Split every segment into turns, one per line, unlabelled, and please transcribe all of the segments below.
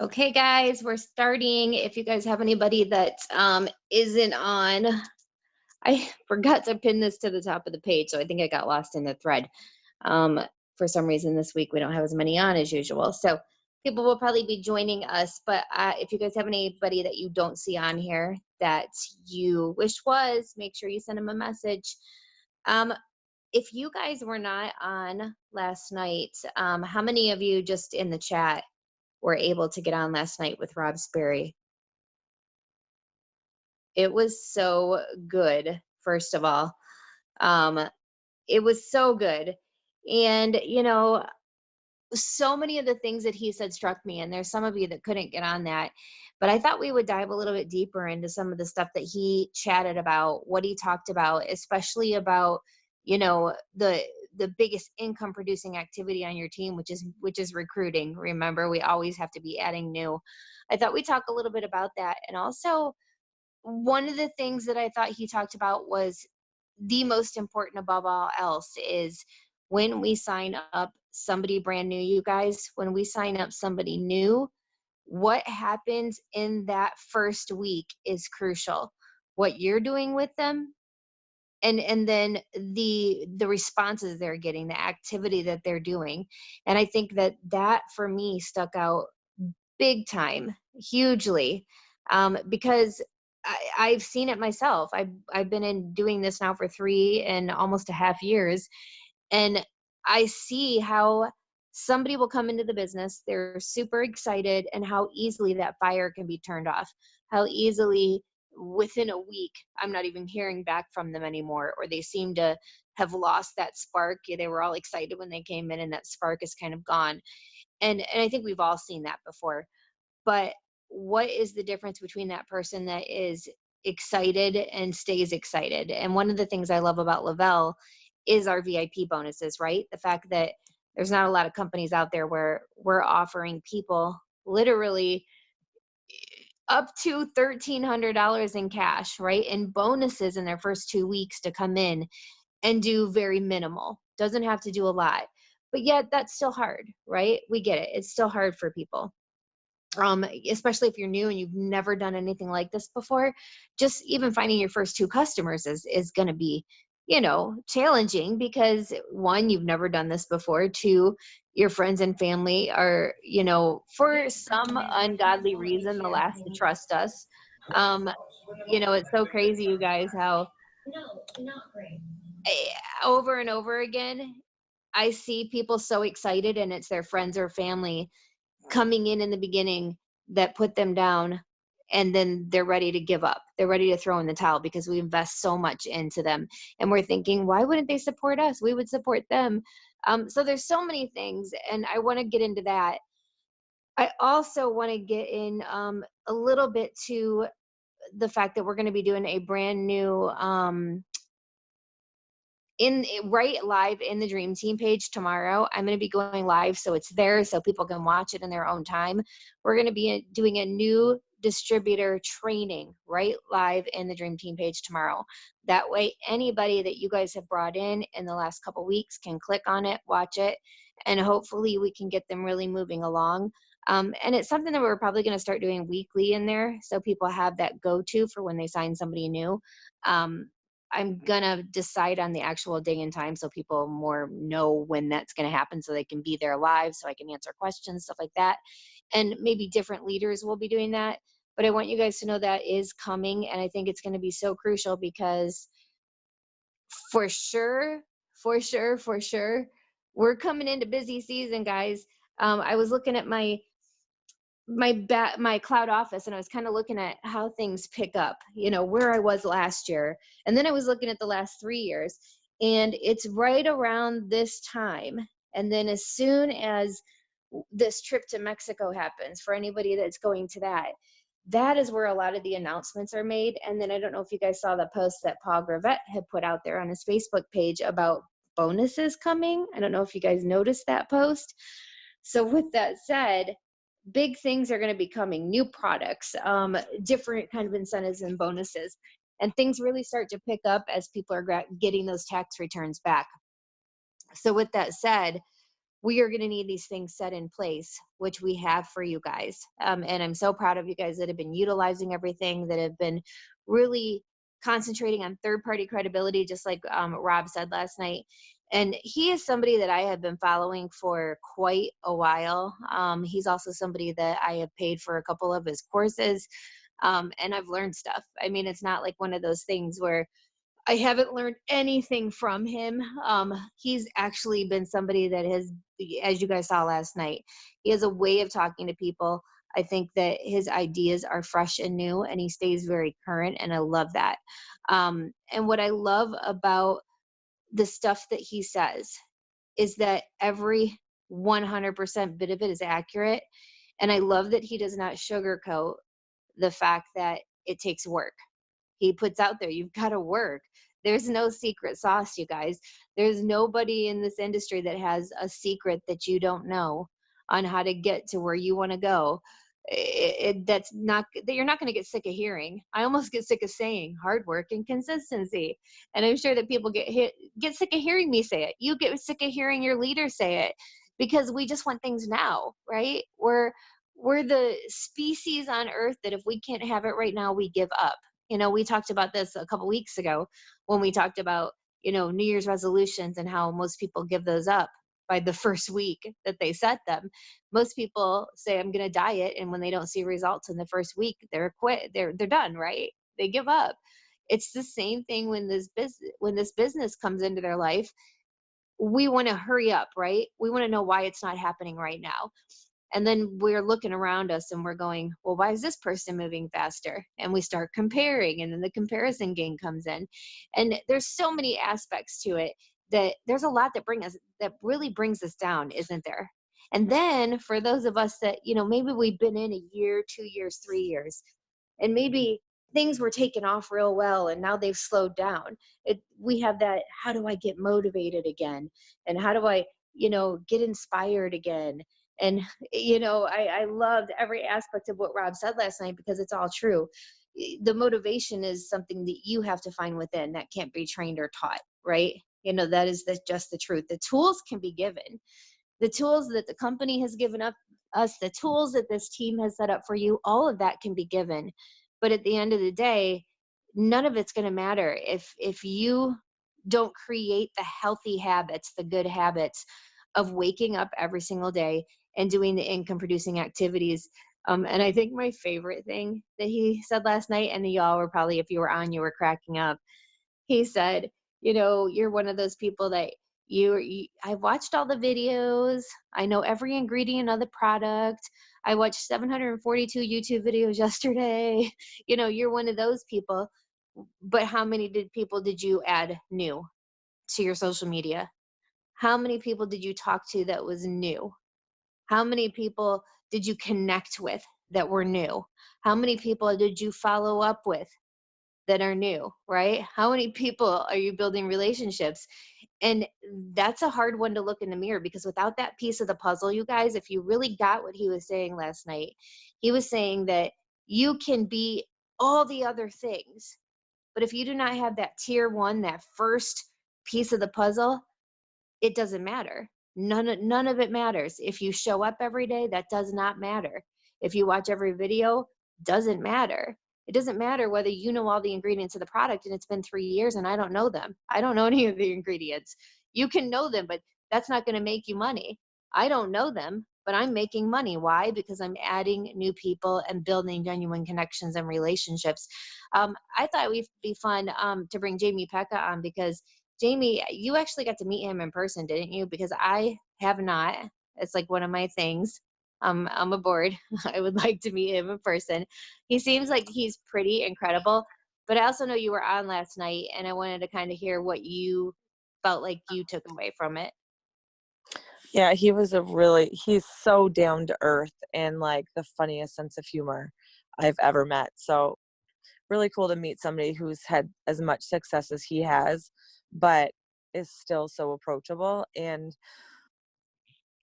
Okay, guys, we're starting. If you guys have anybody that isn't on, I forgot to pin this to the top of the page, so I think I got lost in the thread. Um, for some reason, this week we don't have as many on as usual, so people will probably be joining us. But if you guys have anybody that you don't see on here that you wish was, make sure you send them a message. Um, if you guys were not on last night, how many of you just in the chat were able to get on last night with Rob Sperry? It was so good, first of all. Um, it was so good. And, so many of the things that he said struck me, and there's some of you that couldn't get on that. But I thought we would dive a little bit deeper into some of the stuff that he chatted about, what he talked about, especially about, the biggest income producing activity on your team, which is recruiting. Remember, we always have to be adding new. I thought we'd talk a little bit about that. And also, one of the things that I thought he talked about was the most important above all else is when we sign up somebody brand new, you guys, when we sign up somebody new, what happens in that first week is crucial. What you're doing with them, and then the responses they're getting, the activity that they're doing. And I think that for me stuck out big time, hugely, because I've seen it myself. I've been in doing this now for 3 and almost a half years, and I see how somebody will come into the business, they're super excited, and how easily that fire can be turned off. How easily within a week I'm not even hearing back from them anymore, or they seem to have lost that spark. They were all excited when they came in, and that spark is kind of gone. And I think we've all seen that before. But what is the difference between that person that is excited and stays excited? And one of the things I love about Lavelle is our VIP bonuses, right? The fact that there's not a lot of companies out there where we're offering people literally up to $1,300 in cash, right? And bonuses in their first 2 weeks to come in and do very minimal. Doesn't have to do a lot. But yet that's still hard, right? We get it. It's still hard for people, especially if you're new and you've never done anything like this before. Just even finding your first two customers is going to be, challenging, because one, you've never done this before. Two, your friends and family are, for some ungodly reason, the last to trust us. um it's so crazy, you guys, how over and over again I see people so excited, and it's their friends or family coming in the beginning that put them down, and then they're ready to give up. They're ready to throw in the towel because we invest so much into them, and we're thinking, why wouldn't they support us? We would support them. So there's so many things, and I want to get into that. I also want to get in a little bit to the fact that we're going to be doing a brand new in right live in the Dream Team page tomorrow. I'm going to be going live, so it's there so people can watch it in their own time. We're going to be doing a new distributor training right live in the Dream Team page tomorrow. That way, anybody that you guys have brought in the last couple weeks can click on it, watch it, and hopefully we can get them really moving along. And it's something that we're probably going to start doing weekly in there, so people have that go-to for when they sign somebody new. Um, I'm gonna decide on the actual day and time so people more know when that's gonna happen, so they can be there live, so I can answer questions, stuff like that. And maybe different leaders will be doing that. But I want you guys to know that is coming, and I think it's gonna be so crucial because for sure, for sure, we're coming into busy season, guys. I was looking at my cloud office, and I was kind of looking at how things pick up, where I was last year, and then I was looking at the last 3 years, and it's right around this time. And then as soon as this trip to Mexico happens, for anybody that's going to that is where a lot of the announcements are made. And then I don't know if you guys saw the post that Paul Gravett had put out there on his Facebook page about bonuses coming. I don't know if you guys noticed that post. So with that said, big things are going to be coming, new products, different kind of incentives and bonuses, and things really start to pick up as people are getting those tax returns back. So with that said, we are going to need these things set in place, which we have for you guys. And I'm so proud of you guys that have been utilizing everything, that have been really concentrating on third party credibility, just like Rob said last night. And he is somebody that I have been following for quite a while. He's also somebody that I have paid for a couple of his courses. And I've learned stuff. I mean, it's not like one of those things where I haven't learned anything from him. He's actually been somebody that has, as you guys saw last night, he has a way of talking to people. I think that his ideas are fresh and new, and he stays very current, and I love that. And what I love about the stuff that he says is that every 100% bit of it is accurate. And I love that he does not sugarcoat the fact that it takes work. He puts out there, you've got to work. There's no secret sauce, you guys. There's nobody in this industry that has a secret that you don't know on how to get to where you want to go. That's not that you're not going to get sick of hearing. I almost get sick of saying hard work and consistency. And I'm sure that people get sick of hearing me say it. You get sick of hearing your leader say it, because we just want things now, right? We're the species on earth that if we can't have it right now, we give up. We talked about this a couple weeks ago when we talked about, New Year's resolutions and how most people give those up by the first week that they set them. Most people say, I'm going to diet. And when they don't see results in the first week, they're done, right? They give up. It's the same thing when this business comes into their life. We want to hurry up, right? We want to know why it's not happening right now. And then we're looking around us and we're going, well, why is this person moving faster? And we start comparing, and then the comparison game comes in. And there's so many aspects to it that there's a lot that really brings us down, isn't there? And then for those of us that, maybe we've been in a year, 2 years, 3 years, and maybe things were taken off real well and now they've slowed down. We have that, how do I get motivated again? And how do I, get inspired again? And I loved every aspect of what Rob said last night, because it's all true. The motivation is something that you have to find within, that can't be trained or taught, right? That is just the truth. The tools can be given. The tools that the company has given up us, the tools that this team has set up for you, all of that can be given. But at the end of the day, none of it's going to matter if you don't create the healthy habits, the good habits of waking up every single day and doing the income producing activities. And I think my favorite thing that he said last night, and y'all were probably, if you were on, you were cracking up. He said, you're one of those people that I watched all the videos. I know every ingredient of the product. I watched 742 YouTube videos yesterday. You're one of those people. But how many people did you add new to your social media? How many people did you talk to that was new? How many people did you connect with that were new? How many people did you follow up with that are new, right? How many people are you building relationships? And that's a hard one to look in the mirror, because without that piece of the puzzle, you guys, if you really got what he was saying last night, he was saying that you can be all the other things, but if you do not have that tier one, that first piece of the puzzle, it doesn't matter. None of it matters. If you show up every day, that does not matter. If you watch every video, doesn't matter. It doesn't matter whether you know all the ingredients of the product and it's been 3 years and I don't know them. I don't know any of the ingredients. You can know them, but that's not going to make you money. I don't know them, but I'm making money. Why? Because I'm adding new people and building genuine connections and relationships. I thought it would be fun to bring Jamie Pekka on, because Jamie, you actually got to meet him in person, didn't you? Because I have not. It's like one of my things. I'm aboard. I would like to meet him in person. He seems like he's pretty incredible. But I also know you were on last night, and I wanted to kind of hear what you felt like you took away from it.
Yeah, he's so down to earth and like the funniest sense of humor I've ever met. So really cool to meet somebody who's had as much success as he has, but is still so approachable. And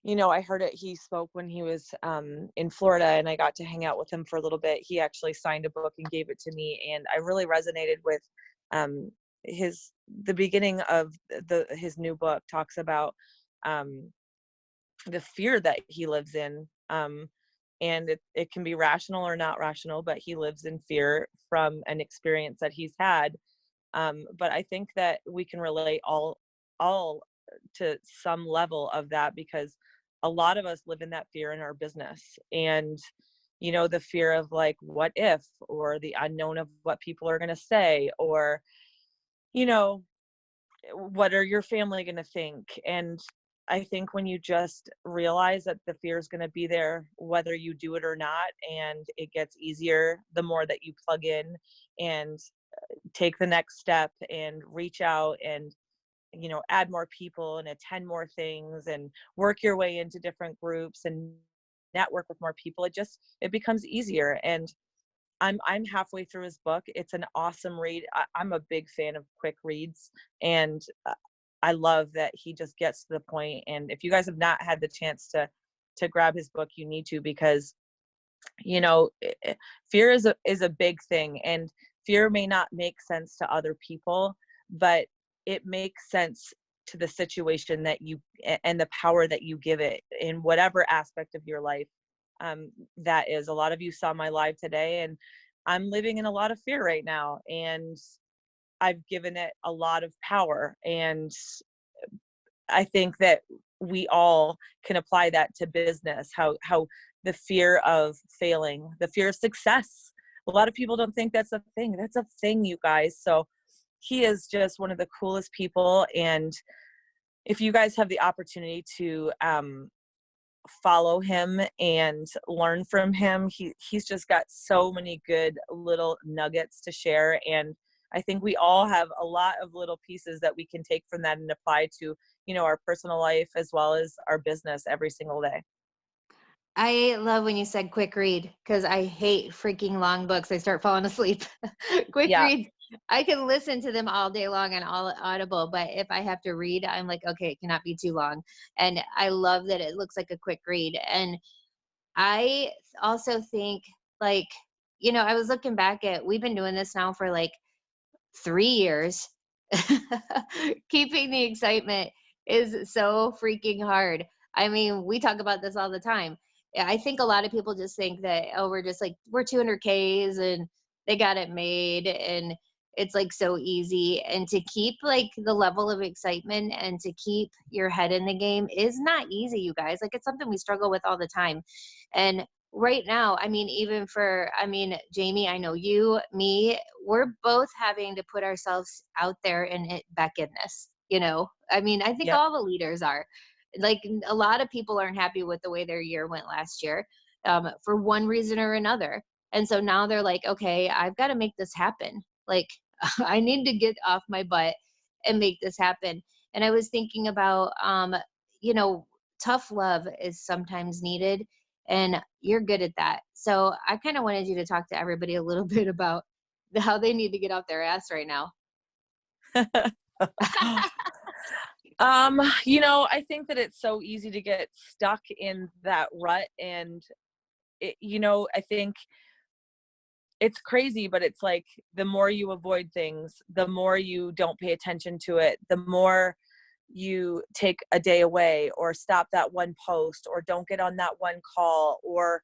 I heard it. He spoke when he was in Florida, and I got to hang out with him for a little bit. He actually signed a book and gave it to me, and I really resonated with the beginning of his new book talks about the fear that he lives in. And it can be rational or not rational, but he lives in fear from an experience that he's had. But I think that we can relate all to some level of that, because a lot of us live in that fear in our business. And the fear of like, what if, or the unknown of what people are going to say, or you know what are your family going to think. And I think when you just realize that the fear is going to be there whether you do it or not, and it gets easier the more that you plug in and take the next step and reach out and add more people and attend more things and work your way into different groups and network with more people, it becomes easier. And I'm halfway through his book. It's an awesome read. I'm a big fan of quick reads, and I love that he just gets to the point. And if you guys have not had the chance to grab his book, you need to, because fear is a big thing, and fear may not make sense to other people, but it makes sense to the situation that you and the power that you give it in whatever aspect of your life. That is, a lot of you saw my live today, and I'm living in a lot of fear right now, and I've given it a lot of power. And I think that we all can apply that to business, how the fear of failing, the fear of success. A lot of people don't think that's a thing. That's a thing, you guys. So he is just one of the coolest people. And if you guys have the opportunity to follow him and learn from him, he's just got so many good little nuggets to share. And I think we all have a lot of little pieces that we can take from that and apply to our personal life as well as our business every single day.
I love when you said quick read, because I hate freaking long books. I start falling asleep. Quick
Yeah.
reads, I can listen to them all day long on all Audible, but if I have to read, I'm like, okay, it cannot be too long. And I love that it looks like a quick read. And I also think, like, I was looking back at, we've been doing this now for like 3 years. Keeping the excitement is so freaking hard. I mean, we talk about this all the time. I think a lot of people just think that, oh, we're just like, we're 200Ks and they got it made and it's like so easy. And to keep like the level of excitement and to keep your head in the game is not easy, you guys. Like, it's something we struggle with all the time. And right now, I mean, even for, I mean, Jamie, I know you, me, we're both having to put ourselves out there and it back in this. I mean, I think
Yep.
all the leaders are. Like, a lot of people aren't happy with the way their year went last year, for one reason or another. And so now they're like, okay, I've got to make this happen. Like, I need to get off my butt and make this happen. And I was thinking about, you know, tough love is sometimes needed, and you're good at that. So I kind of wanted you to talk to everybody a little bit about how they need to get off their ass right now.
I think that it's so easy to get stuck in that rut. And I think it's crazy, but it's like the more you avoid things, the more you don't pay attention to it, the more you take a day away or stop that one post or don't get on that one call or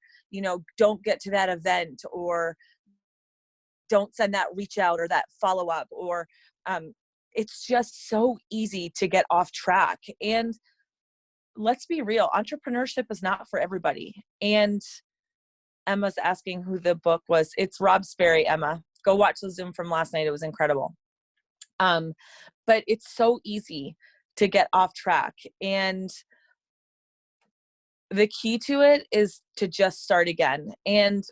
don't get to that event or don't send that reach out or that follow up, or it's just so easy to get off track. And let's be real, entrepreneurship is not for everybody. And Emma's asking who the book was. It's Rob Sperry. Emma, go watch the Zoom from last night. It was incredible. But it's so easy to get off track. And the key to it is to just start again. And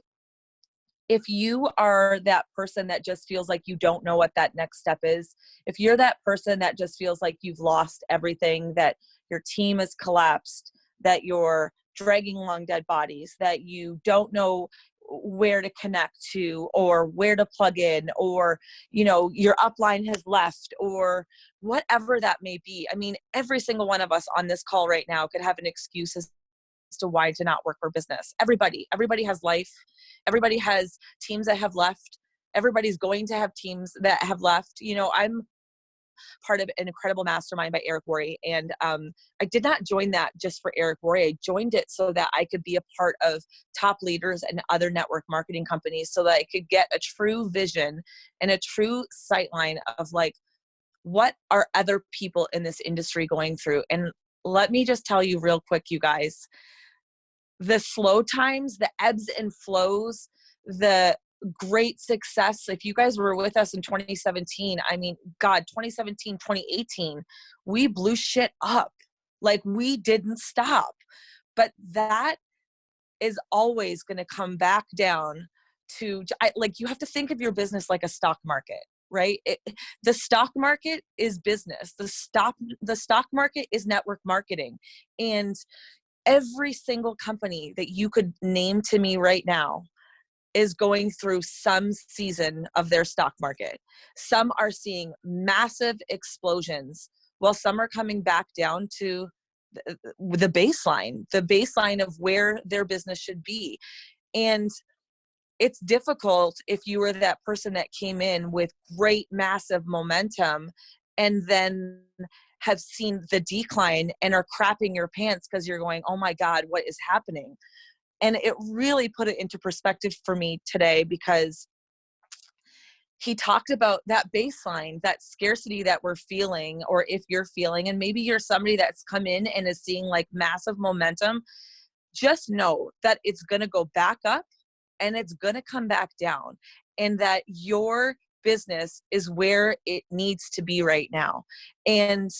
if you are that person that just feels like you don't know what that next step is, if you're that person that just feels like you've lost everything, that your team has collapsed, that you're dragging along dead bodies, that you don't know where to connect to or where to plug in, or your upline has left, or whatever that may be. I mean, every single one of us on this call right now could have an excuse as to why to not work for business. Everybody has life. Everybody has teams that have left. Everybody's going to have teams that have left. part of an incredible mastermind by Eric Worre. And I did not join that just for Eric Worre. I joined it so that I could be a part of top leaders and other network marketing companies, so that I could get a true vision and a true sightline of like, what are other people in this industry going through? And let me just tell you real quick, you guys, the slow times, the ebbs and flows, the great success. If you guys were with us in 2017, I mean, God, 2017, 2018, we blew shit up. Like, we didn't stop. But that is always going to come back down to, like, you have to think of your business like a stock market, right? The stock market is business. The stock market is network marketing. And every single company that you could name to me right now is going through some season of their stock market. Some are seeing massive explosions, while some are coming back down to the baseline of where their business should be. And it's difficult if you were that person that came in with great massive momentum and then have seen the decline and are crapping your pants because you're going, oh my God, what is happening? And it really put it into perspective for me today, because he talked about that baseline, that scarcity that we're feeling, or if you're feeling, and maybe you're somebody that's come in and is seeing like massive momentum, just know that it's going to go back up and it's going to come back down, and that your business is where it needs to be right now. And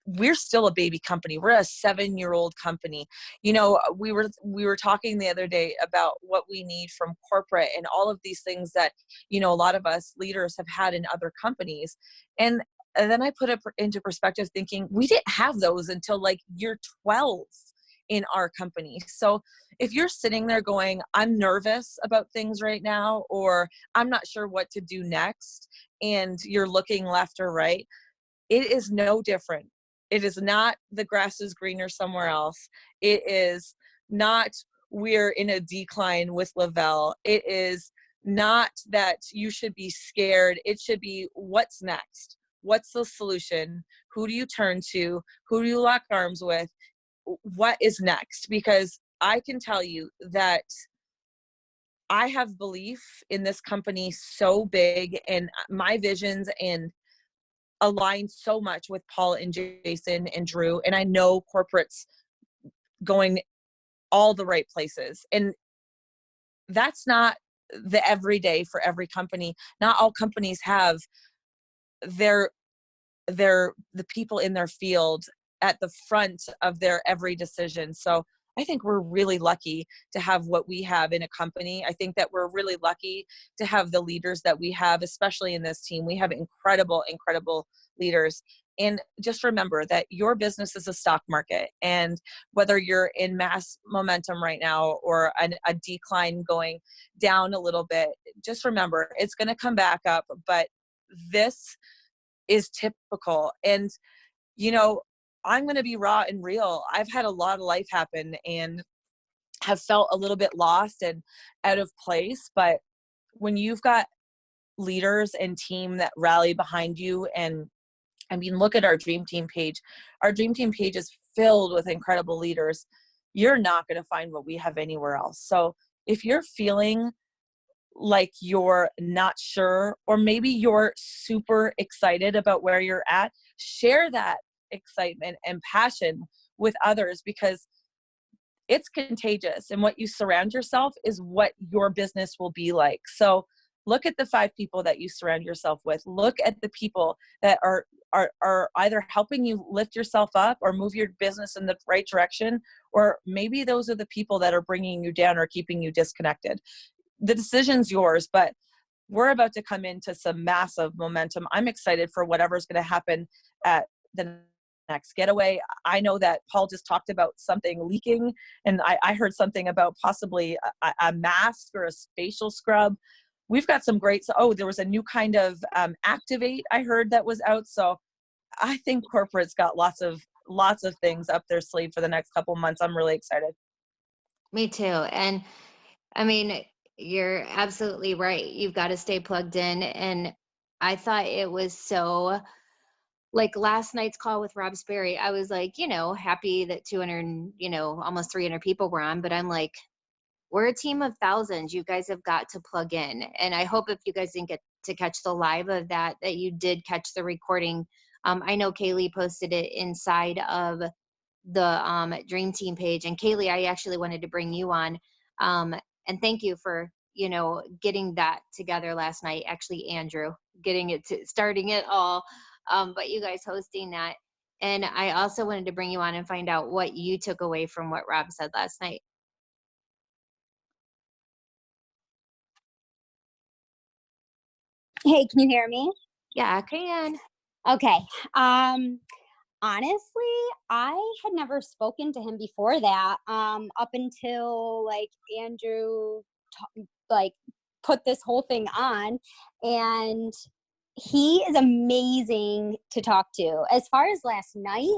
we're still a baby company. We're a 7-year-old company. You know, we were talking the other day about what we need from corporate and all of these things that, you know, a lot of us leaders have had in other companies. And then I put it into perspective, thinking we didn't have those until like year 12 in our company. So if you're sitting there going, I'm nervous about things right now, or I'm not sure what to do next, and you're looking left or right, it is no different. It is not the grass is greener somewhere else. It is not we're in a decline with Lavelle. It is not that you should be scared. It should be, what's next? What's the solution? Who do you turn to? Who do you lock arms with? What is next? Because I can tell you that I have belief in this company so big, and my visions and align so much with Paul and Jason and Drew. And I know corporate's going all the right places. And that's not the everyday for every company. Not all companies have their the people in their field at the front of their every decision. So I think we're really lucky to have what we have in a company. I think that we're really lucky to have the leaders that we have, especially in this team. We have incredible leaders. And just remember that your business is a stock market. And whether you're in mass momentum right now or a decline going down a little bit, just remember it's going to come back up. But this is typical. And, you know, I'm going to be raw and real. I've had a lot of life happen and have felt a little bit lost and out of place. But when you've got leaders and team that rally behind you, and I mean, look at our Dream Team page. Our Dream Team page is filled with incredible leaders. You're not going to find what we have anywhere else. So if you're feeling like you're not sure, or maybe you're super excited about where you're at, share that excitement and passion with others, because it's contagious, and what you surround yourself is what your business will be like. So look at the 5 people that you surround yourself with. Look at the people that are either helping you lift yourself up or move your business in the right direction, or maybe those are the people that are bringing you down or keeping you disconnected. The decision's yours, but we're about to come into some massive momentum. I'm excited for whatever's going to happen at the next getaway. I know that Paul just talked about something leaking, and I heard something about possibly a mask or a facial scrub. We've got some great, there was a new kind of Activate I heard that was out. So I think corporate's got lots of things up their sleeve for the next couple months. I'm really excited.
Me too. And I mean, you're absolutely right. You've got to stay plugged in. And I thought it was so like last night's call with Rob Sperry, I was like, happy that 200, almost 300 people were on, but I'm like, we're a team of thousands. You guys have got to plug in. And I hope if you guys didn't get to catch the live of that, that you did catch the recording. I know Kaylee posted it inside of the Dream Team page. And Kaylee, I actually wanted to bring you on. And thank you for, getting that together last night. Actually, Andrew, getting it to starting it all. But you guys hosting that. And I also wanted to bring you on and find out what you took away from what Rob said last night.
Hey, can you hear me?
Yeah, I can.
Okay. Honestly, I had never spoken to him before that. Up until like Andrew like put this whole thing on, and he is amazing to talk to. As far as last night,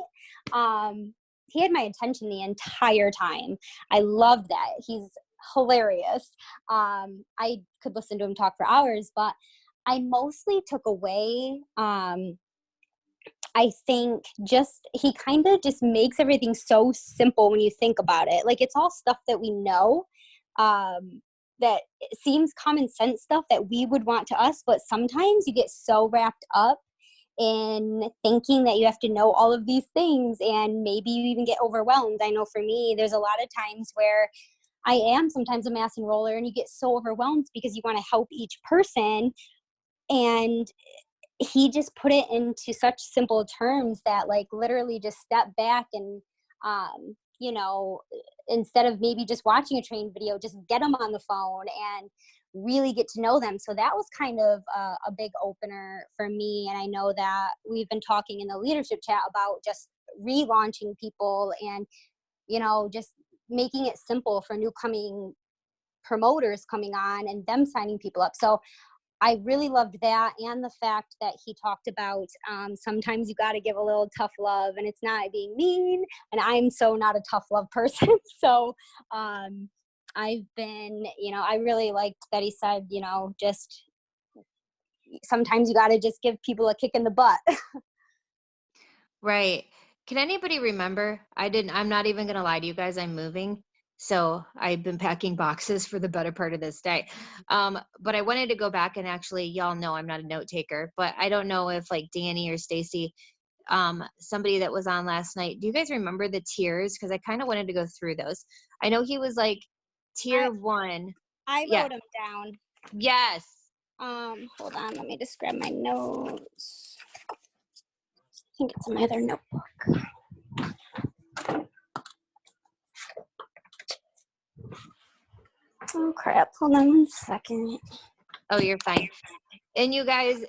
he had my attention the entire time. I love that. He's hilarious. I could listen to him talk for hours, but I mostly took away, I think just he kind of just makes everything so simple when you think about it. Like, it's all stuff that we know, that it seems common sense stuff that we would want to us, but sometimes you get so wrapped up in thinking that you have to know all of these things, and maybe you even get overwhelmed. I know for me, there's a lot of times where I am sometimes a mass enroller, and you get so overwhelmed because you want to help each person. And he just put it into such simple terms that, like, literally just step back and, you know, instead of maybe just watching a training video, just get them on the phone and really get to know them. So that was kind of a big opener for me. And I know that we've been talking in the leadership chat about just relaunching people and, just making it simple for new coming promoters coming on and them signing people up. So I really loved that, and the fact that he talked about sometimes you got to give a little tough love, and it's not being mean. And I'm so not a tough love person. So I've been, I really liked that he said, just sometimes you got to just give people a kick in the butt.
Right. Can anybody remember? I'm not even going to lie to you guys. I'm moving. So I've been packing boxes for the better part of this day. But I wanted to go back and actually, y'all know I'm not a note taker, but I don't know if like Danny or Stacy, somebody that was on last night, do you guys remember the tiers? Because I kind of wanted to go through those. I know he was like tier 1.
I
Yeah.
wrote them down.
Yes.
Hold on, let me just grab my notes. I think it's in my other notebook. Oh crap, hold on 1 second.
Oh, you're fine. And you guys,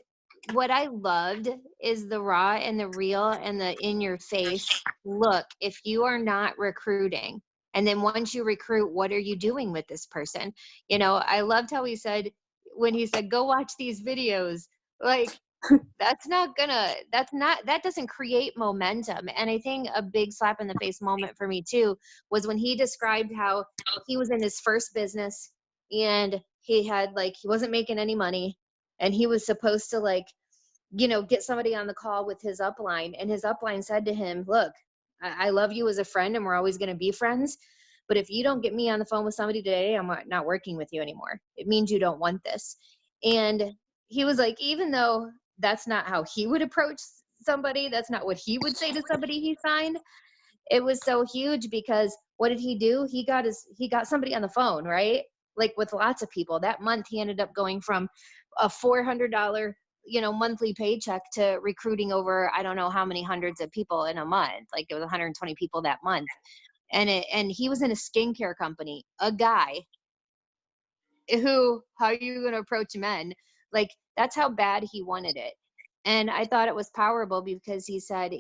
what I loved is the raw and the real and the in your face look. If you are not recruiting, and then once you recruit, what are you doing with this person? I loved how he said, when he said, go watch these videos, like, that doesn't create momentum. And I think a big slap in the face moment for me too was when he described how he was in his first business, and he wasn't making any money, and he was supposed to get somebody on the call with his upline, and his upline said to him, look, I love you as a friend, and we're always going to be friends, but if you don't get me on the phone with somebody today, I'm not working with you anymore. It means you don't want this. And he was like, even though that's not how he would approach somebody, that's not what he would say to somebody he signed, it was so huge, because what did he do? He got somebody on the phone, right? Like with lots of people. That month he ended up going from a $400 monthly paycheck to recruiting over I don't know how many hundreds of people in a month. Like it was 120 people that month. And he was in a skincare company, a guy who, how are you going to approach men? Like, that's how bad he wanted it. And I thought it was powerful, because he said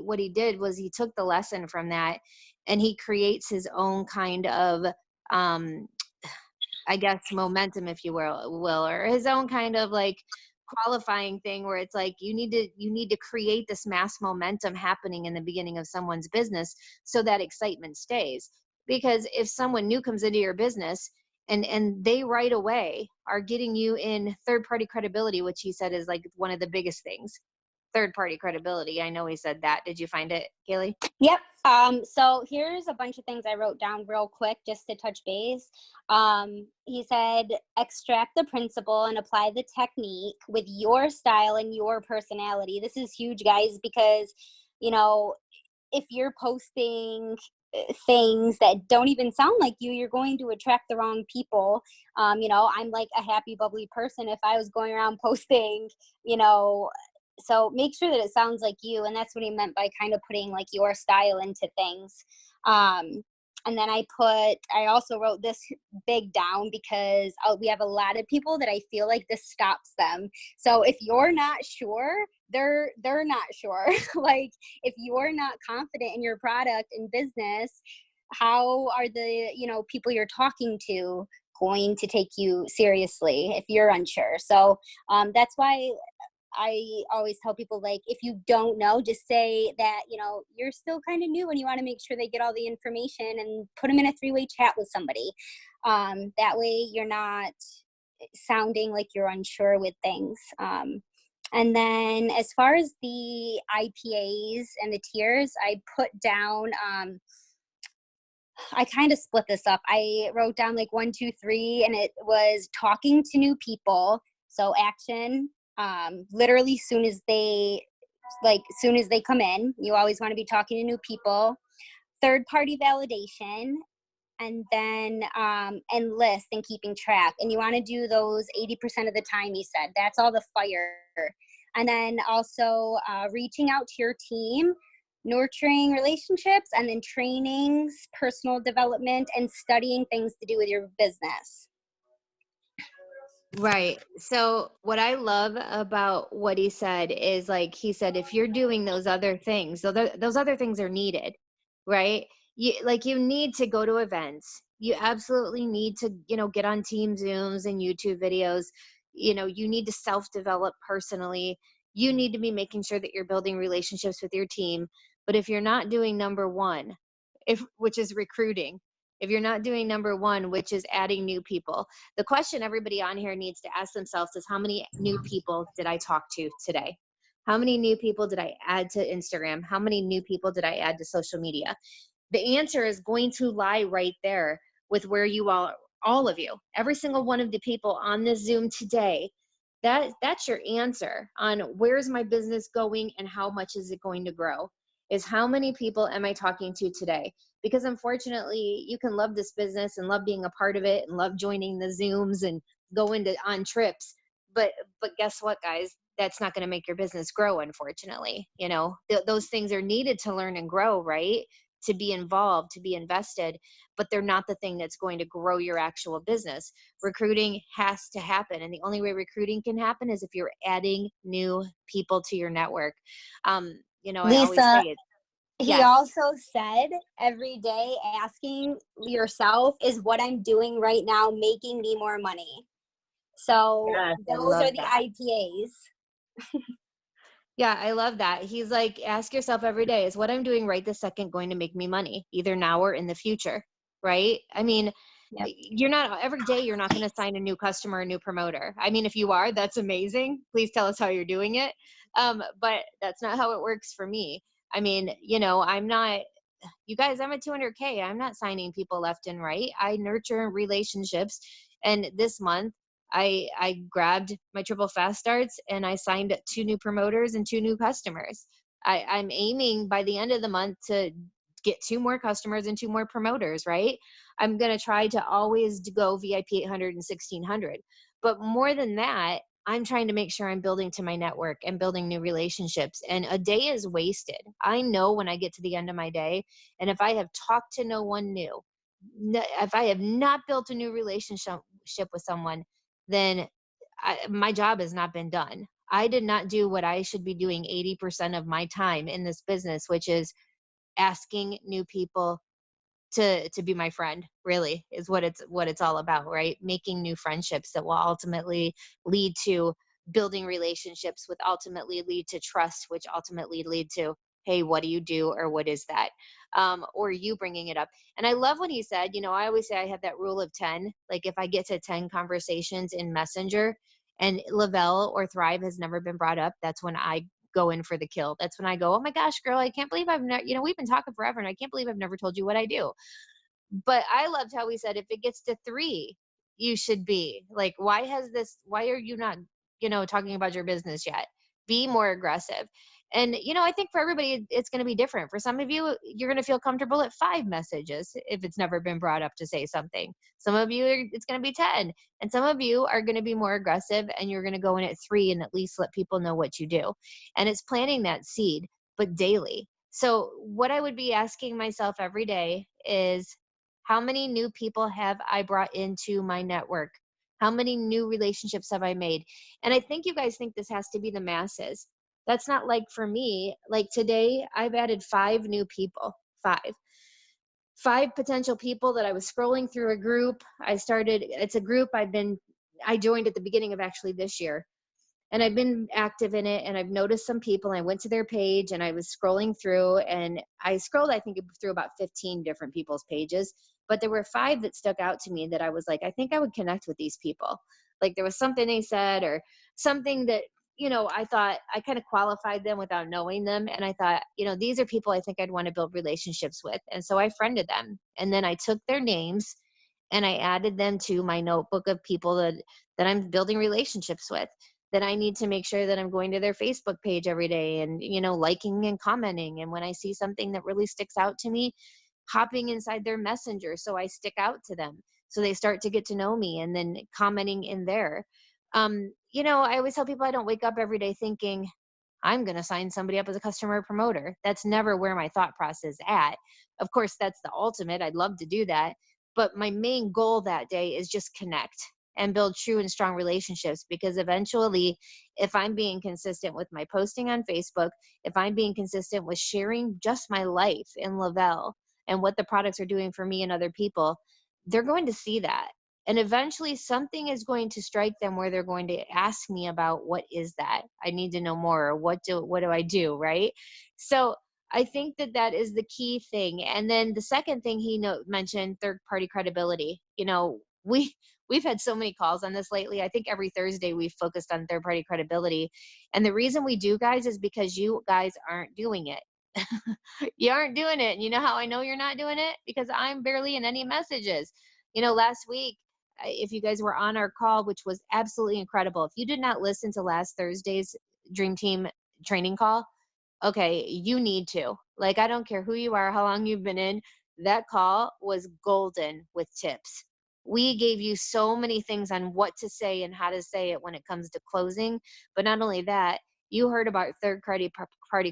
what he did was he took the lesson from that, and he creates his own kind of, I guess, momentum, if you will, or his own kind of like qualifying thing, where it's like you need to create this mass momentum happening in the beginning of someone's business, so that excitement stays. Because if someone new comes into your business, and they right away are getting you in third party credibility, which he said is like one of the biggest things, third party credibility. I know he said that. Did you find it, Kaylee?
Yep. So here's a bunch of things I wrote down real quick just to touch base. He said, extract the principle and apply the technique with your style and your personality. This is huge, guys, because, you know, if you're posting things that don't even sound like you, you're going to attract the wrong people. You know, I'm like a happy, bubbly person. If I was going around posting, you know, so make sure that it sounds like you. And that's what he meant by kind of putting like your style into things. And then I also wrote this big down because we have a lot of people that I feel like this stops them. So if you're not sure, they're not sure. Like if you're not confident in your product and business, how are the, you know, people you're talking to going to take you seriously if you're unsure? So that's why I always tell people, like, if you don't know, just say that, you know, you're still kind of new and you want to make sure they get all the information, and put them in a 3-way chat with somebody. That way you're not sounding like you're unsure with things. And then as far as the IPAs and the tiers, I put down, I kind of split this up. I wrote down like 1, 2, 3, and it was talking to new people. So action, literally soon as they come in, you always want to be talking to new people. Third party validation, and then enlist and keeping track. And you want to do those 80% of the time, he said. That's all the fire. And then also reaching out to your team, nurturing relationships, and then trainings, personal development, and studying things to do with your business.
Right. So what I love about what he said is, like, he said, if you're doing those other things, so those other things are needed, right? You need to go to events. You absolutely need to, you know, get on team Zooms and YouTube videos. You know, you need to self-develop personally. You need to be making sure that you're building relationships with your team. But if you're not doing number one, which is recruiting, if you're not doing number one, which is adding new people, the question everybody on here needs to ask themselves is, how many new people did I talk to today? How many new people did I add to Instagram? How many new people did I add to social media? The answer is going to lie right there with where you all of you, every single one of the people on this Zoom today. That's your answer on where's my business going and how much is it going to grow, is how many people am I talking to today? Because unfortunately, you can love this business and love being a part of it and love joining the Zooms and going on trips. But guess what, guys? That's not going to make your business grow, unfortunately. You know, those things are needed to learn and grow, right? To be involved, to be invested, but they're not the thing that's going to grow your actual business. Recruiting has to happen. And the only way recruiting can happen is if you're adding new people to your network. You know, I always
Lisa,
say it.
he
Yes.
also said every day asking yourself, is what I'm doing right now making me more money? So
Yes, I
those
love
are the
that.
IPAs.
Yeah, I love that. He's like, ask yourself every day, is what I'm doing right this second going to make me money, either now or in the future, right? I mean,
Yep.
you're not, every day you're not going to sign a new customer, a new promoter. I mean, if you are, that's amazing. Please tell us how you're doing it. But that's not how it works for me. I mean, you know, I'm not, you guys, I'm at 200K. I'm not signing people left and right. I nurture relationships. And this month, I grabbed my triple fast starts and I signed 2 new promoters and 2 new customers. I'm aiming by the end of the month to get 2 more customers and 2 more promoters, right? I'm going to try to always go VIP 800 and 1600. But more than that, I'm trying to make sure I'm building to my network and building new relationships. And a day is wasted. I know when I get to the end of my day, and if I have talked to no one new, if I have not built a new relationship with someone, then my job has not been done. I did not do what I should be doing 80% of my time in this business, which is asking new people to be my friend. Really is what it's all about, right? Making new friendships that will ultimately lead to building relationships, which ultimately lead to trust, which ultimately lead to, hey, what do you do, or what is that, or you bringing it up. And I love when he said, you know, I always say I have that rule of 10. Like if I get to 10 conversations in Messenger and Lavelle or Thrive has never been brought up, that's when I go in for the kill. That's when I go, oh my gosh, girl, I can't believe I've never, we've been talking forever and I can't believe I've never told you what I do. But I loved how he said, if it gets to 3, you should be like, why are you not, talking about your business yet? Be more aggressive. And, I think for everybody, it's going to be different. For some of you, you're going to feel comfortable at 5 messages if it's never been brought up to say something. Some of you, it's going to be 10. And some of you are going to be more aggressive and you're going to go in at 3 and at least let people know what you do. And it's planting that seed, but daily. So what I would be asking myself every day is, how many new people have I brought into my network? How many new relationships have I made? And I think you guys think this has to be the masses. That's not like for me. Like today, I've added 5 new people, 5 potential people that I was scrolling through a group. It's a group I joined at the beginning of actually this year. And I've been active in it, and I've noticed some people. I went to their page and I was scrolling through, and I scrolled, I think, through about 15 different people's pages, but there were 5 that stuck out to me that I was like, I think I would connect with these people. Like there was something they said or something that, I thought I kind of qualified them without knowing them. And I thought, these are people I think I'd want to build relationships with. And so I friended them. And then I took their names and I added them to my notebook of people that I'm building relationships with, that I need to make sure that I'm going to their Facebook page every day and, liking and commenting. And when I see something that really sticks out to me, hopping inside their messenger so I stick out to them. So they start to get to know me and then commenting in there. I always tell people I don't wake up every day thinking I'm going to sign somebody up as a customer promoter. That's never where my thought process is at. Of course, that's the ultimate. I'd love to do that. But my main goal that day is just connect and build true and strong relationships, because eventually, if I'm being consistent with my posting on Facebook, if I'm being consistent with sharing just my life in Lavelle and what the products are doing for me and other people, they're going to see that. And eventually something is going to strike them where they're going to ask me about, what is that? I need to know more. Or what do I do? Right. So I think that is the key thing. And then the second thing he mentioned, third party credibility. We've had so many calls on this lately. I think every Thursday we've focused on third party credibility. And the reason we do, guys, is because you guys aren't doing it. You aren't doing it. And you know how I know you're not doing it? Because I'm barely in any messages. Last week, if you guys were on our call, which was absolutely incredible. If you did not listen to last Thursday's Dream Team training call, okay, you need to. Like, I don't care who you are, how long you've been in, that call was golden with tips. We gave you so many things on what to say and how to say it when it comes to closing. But not only that, you heard about third party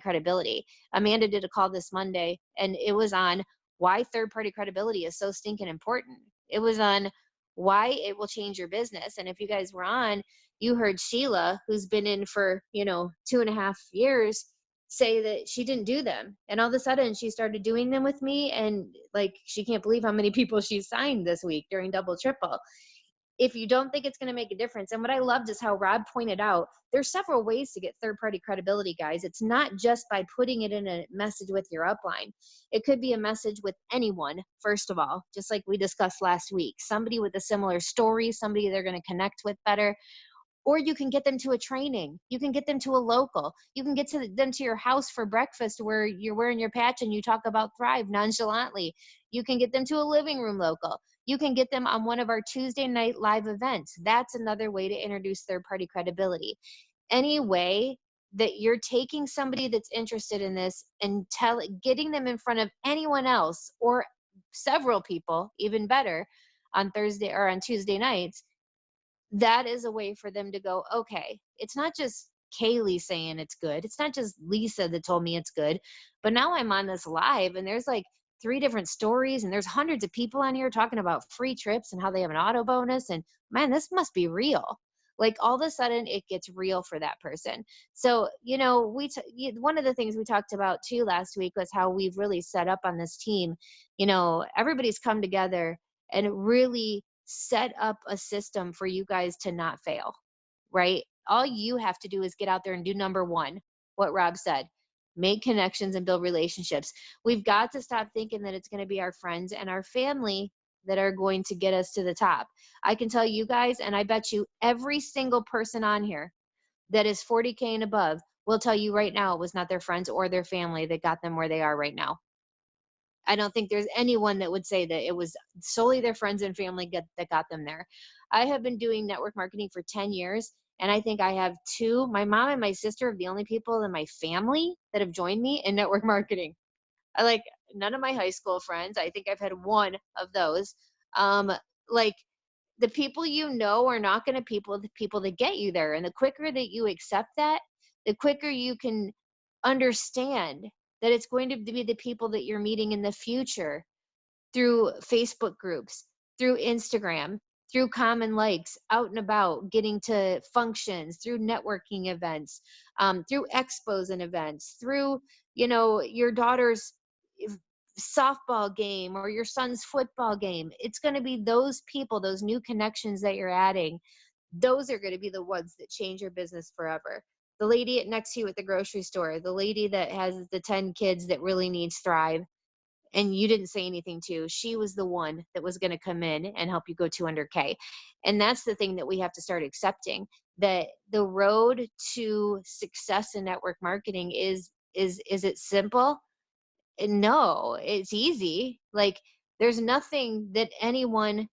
credibility. Amanda did a call this Monday, and it was on why third party credibility is so stinking important. It was on why it will change your business. And if you guys were on, you heard Sheila, who's been in for 2.5 years, say that she didn't do them, and all of a sudden she started doing them with me, and like, she can't believe how many people she signed this week during double triple. If you don't think it's going to make a difference, and what I loved is how Rob pointed out, there's several ways to get third party credibility, guys. It's not just by putting it in a message with your upline. It could be a message with anyone, first of all, just like we discussed last week, somebody with a similar story, somebody they're going to connect with better. Or you can get them to a training. You can get them to a local. You can get them to your house for breakfast where you're wearing your patch and you talk about Thrive nonchalantly. You can get them to a living room local. You can get them on one of our Tuesday night live events. That's another way to introduce third-party credibility. Any way that you're taking somebody that's interested in this and getting them in front of anyone else or several people, even better, on Thursday or on Tuesday nights, that is a way for them to go, okay, it's not just Kaylee saying it's good. It's not just Lisa that told me it's good, but now I'm on this live and there's like 3 different stories and there's hundreds of people on here talking about free trips and how they have an auto bonus. And man, this must be real. Like, all of a sudden it gets real for that person. So, one of the things we talked about too last week was how we've really set up on this team. Everybody's come together and really set up a system for you guys to not fail, right? All you have to do is get out there and do number 1, what Rob said, make connections and build relationships. We've got to stop thinking that it's going to be our friends and our family that are going to get us to the top. I can tell you guys, and I bet you every single person on here that is 40K and above will tell you right now it was not their friends or their family that got them where they are right now. I don't think there's anyone that would say that it was solely their friends and family that got them there. I have been doing network marketing for 10 years, and I think I have two. My mom and my sister are the only people in my family that have joined me in network marketing. I like none of my high school friends. I think I've had one of those. Um, like the people you know are not going to the people that get you there, and the quicker that you accept that, the quicker you can understand that it's going to be the people that you're meeting in the future through Facebook groups, through Instagram, through common likes, out and about, getting to functions, through networking events, through expos and events, through, your daughter's if- softball game or your son's football game. It's going to be those people, those new connections that you're adding. Those are going to be the ones that change your business forever. The lady next to you at the grocery store, the lady that has the 10 kids that really needs Thrive, and you didn't say anything to, she was the one that was going to come in and help you go 200K. And that's the thing that we have to start accepting, that the road to success in network marketing is it simple? No, it's easy. Like, there's nothing that anyone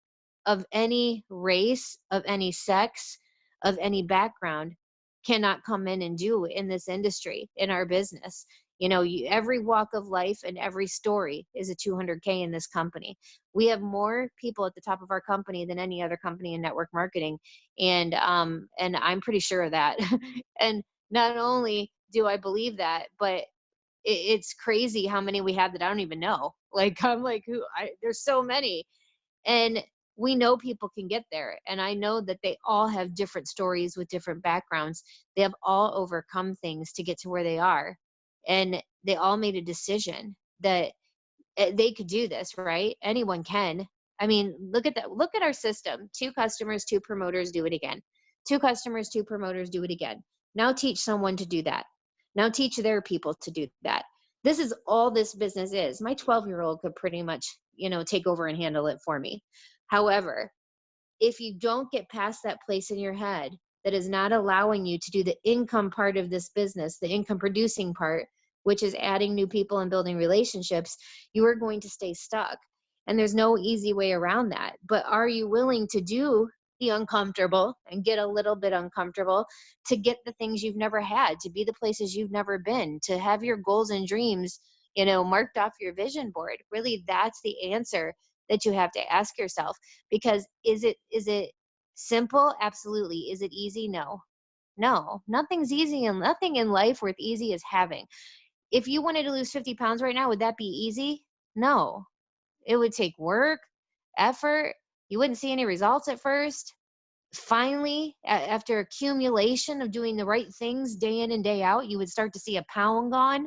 of any race, of any sex, of any background cannot come in and do in this industry, in our business. Every walk of life and every story is a 200K in this company. We have more people at the top of our company than any other company in network marketing. And I'm pretty sure of that. And not only do I believe that, but it's crazy how many we have that I don't even know. Like, I'm like, there's so many. And we know people can get there. And I know that they all have different stories with different backgrounds. They have all overcome things to get to where they are. And they all made a decision that they could do this, right? Anyone can. I mean, look at that. Look at our system. 2 customers, 2 promoters, do it again. 2 customers, 2 promoters, do it again. Now teach someone to do that. Now teach their people to do that. This is all this business is. My 12-year-old could pretty much, take over and handle it for me. However, if you don't get past that place in your head that is not allowing you to do the income part of this business, the income producing part, which is adding new people and building relationships, you are going to stay stuck. And there's no easy way around that. But are you willing to do the uncomfortable and get a little bit uncomfortable to get the things you've never had, to be the places you've never been, to have your goals and dreams, marked off your vision board? Really, that's the answer that you have to ask yourself. Because is it simple? Absolutely. Is it easy? No, nothing's easy, and nothing in life worth easy is having. If you wanted to lose 50 pounds right now, would that be easy? No. It would take work, effort. You wouldn't see any results at first. Finally, after accumulation of doing the right things day in and day out, you would start to see a pound gone,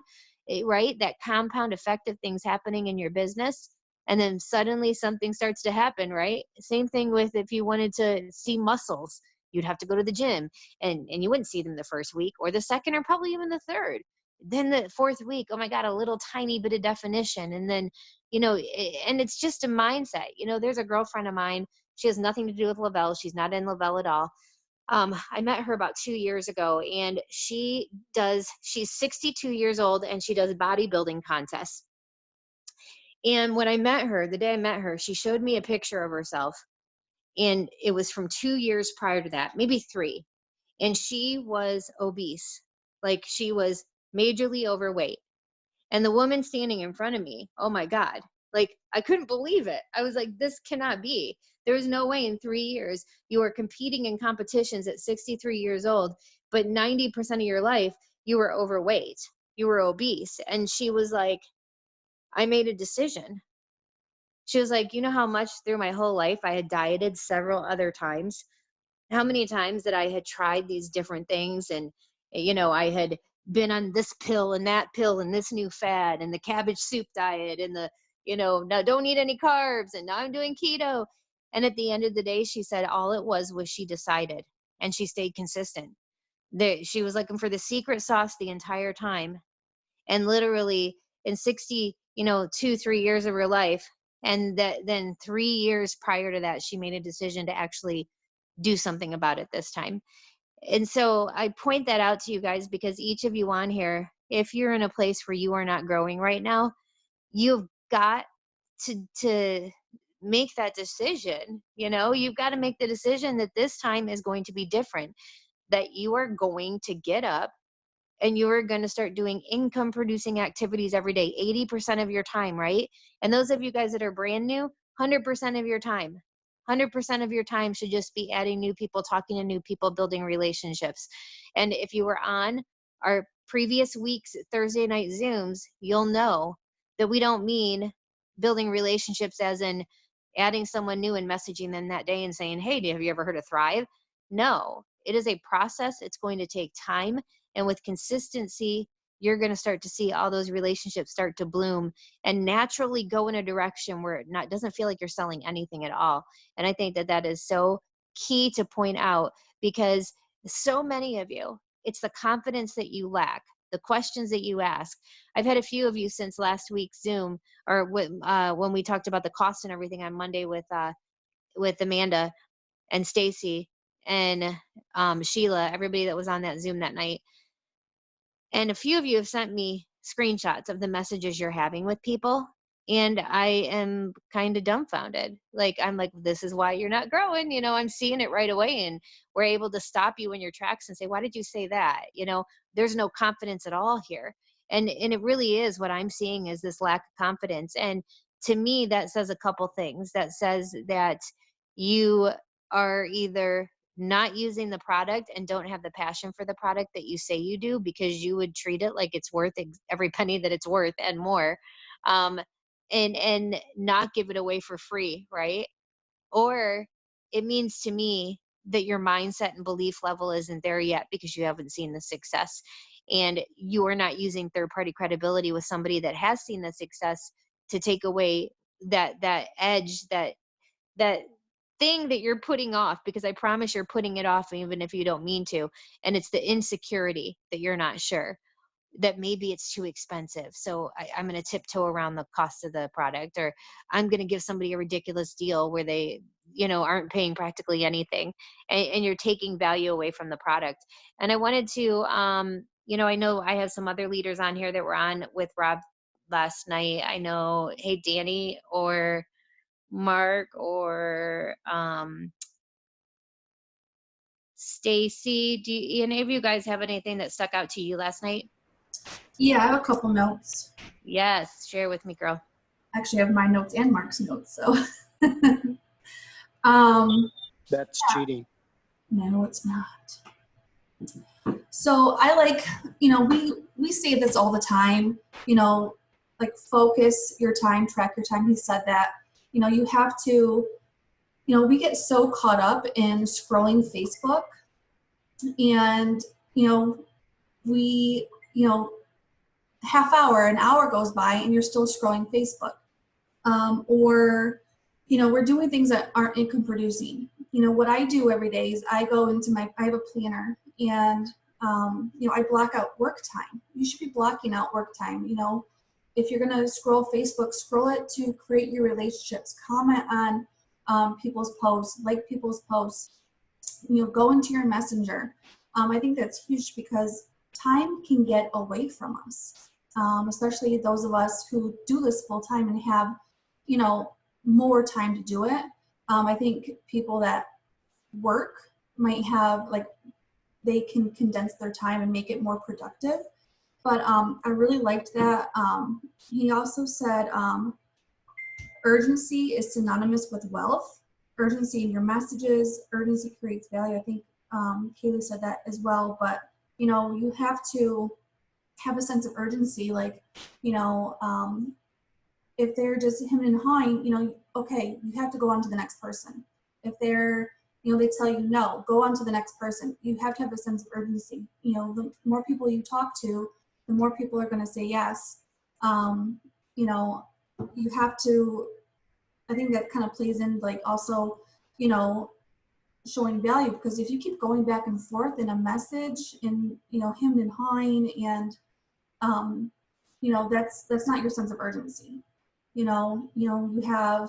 right? That compound effect of things happening in your business. And then suddenly something starts to happen, right? Same thing with if you wanted to see muscles, you'd have to go to the gym, and you wouldn't see them the first week or the second or probably even the third. Then the fourth week, oh my God, a little tiny bit of definition. And then, and it's just a mindset. There's a girlfriend of mine. She has nothing to do with Lavelle. She's not in Lavelle at all. I met her about 2 years ago, and she's 62 years old, and she does bodybuilding contests. And when I met her, the day I met her, she showed me a picture of herself, and it was from 2 years prior to that, maybe 3. And she was obese. Like, she was majorly overweight. And the woman standing in front of me, oh my God, like, I couldn't believe it. I was like, this cannot be. There's no way in 3 years you are competing in competitions at 63 years old, but 90% of your life you were overweight, you were obese. And she was like, I made a decision. She was like, you know how much through my whole life I had dieted several other times? How many times that I had tried these different things, and I had been on this pill and this new fad and the cabbage soup diet and the now don't eat any carbs, and now I'm doing keto. And at the end of the day, she said all it was she decided, and she stayed consistent. She was looking for the secret sauce the entire time. And literally in 60 2-3 years of her life, and then 3 years prior to that, she made a decision to actually do something about it this time. And so I point that out to you guys because each of you on here, if you're in a place where you are not growing right now, you've got to make that decision. You know, you've got to make the decision that this time is going to be different, that you are going to get up and you are going to start doing income producing activities every day, 80% of your time, right? And those of you guys that are brand new, 100% of your time. 100% of your time should just be adding new people, talking to new people, building relationships. And if you were on our previous week's Thursday night Zooms, you'll know that we don't mean building relationships as in adding someone new and messaging them that day and saying, hey, have you ever heard of Thrive? No, it is a process. It's going to take time. And with consistency, you're going to start to see all those relationships start to bloom and naturally go in a direction where it doesn't feel like you're selling anything at all. And I think that that is so key to point out, because so many of you, it's the confidence that you lack, the questions that you ask. I've had a few of you since last week's Zoom, or when we talked about the cost and everything on Monday with Amanda and Stacy and Sheila, everybody that was on that Zoom that night. And a few of you have sent me screenshots of the messages you're having with people. And I am kind of dumbfounded. Like, I'm like, this is why you're not growing. You know, I'm seeing it right away. And we're able to stop you in your tracks and say, why did you say that? You know, there's no confidence at all here. And it really is, what I'm seeing is this lack of confidence. And to me, that says a couple things. That says that you are either not using the product and don't have the passion for the product that you say you do, because you would treat it like it's worth every penny that it's worth and more, and not give it away for free, right? Or it means to me that your mindset and belief level isn't there yet because you haven't seen the success, and you are not using third party credibility with somebody that has seen the success to take away that edge, that thing that you're putting off, because I promise you're putting it off even if you don't mean to. And it's the insecurity that you're not sure, that maybe it's too expensive. So I'm going to tiptoe around the cost of the product, or I'm going to give somebody a ridiculous deal where they, you know, aren't paying practically anything, and you're taking value away from the product. And I wanted to, you know I have some other leaders on here that were on with Rob last night. I know, hey, Danny or Mark or Stacy, do any of you guys have anything that stuck out to you last night?
Yeah, I have a couple notes.
Yes, share with me, girl.
Actually, I have my notes and Mark's notes. So,
That's cheating.
no, it's not. So I like, we say this all the time, like focus your time, track your time. He said that, you have to, we get so caught up in scrolling Facebook, and, we, half hour, an hour goes by and you're still scrolling Facebook. Or, we're doing things that aren't income producing. What I do every day is I go into I have a planner, and, I block out work time. You should be blocking out work time. If you're going to scroll Facebook, scroll it to create your relationships, comment on people's posts, like people's posts, go into your messenger. I think that's huge because time can get away from us, especially those of us who do this full time and have, more time to do it. I think people that work might have, they can condense their time and make it more productive. But I really liked that. He also said urgency is synonymous with wealth. Urgency in your messages, urgency creates value. I think Kaylee said that as well. But, you have to have a sense of urgency. If they're just him and hawing, okay, you have to go on to the next person. If they're, they tell you no, go on to the next person. You have to have a sense of urgency. The more people you talk to, the more people are going to say yes. You have to, I think that kind of plays in, also, showing value, because if you keep going back and forth in a message and, him and hawing, and, that's not your sense of urgency. You have,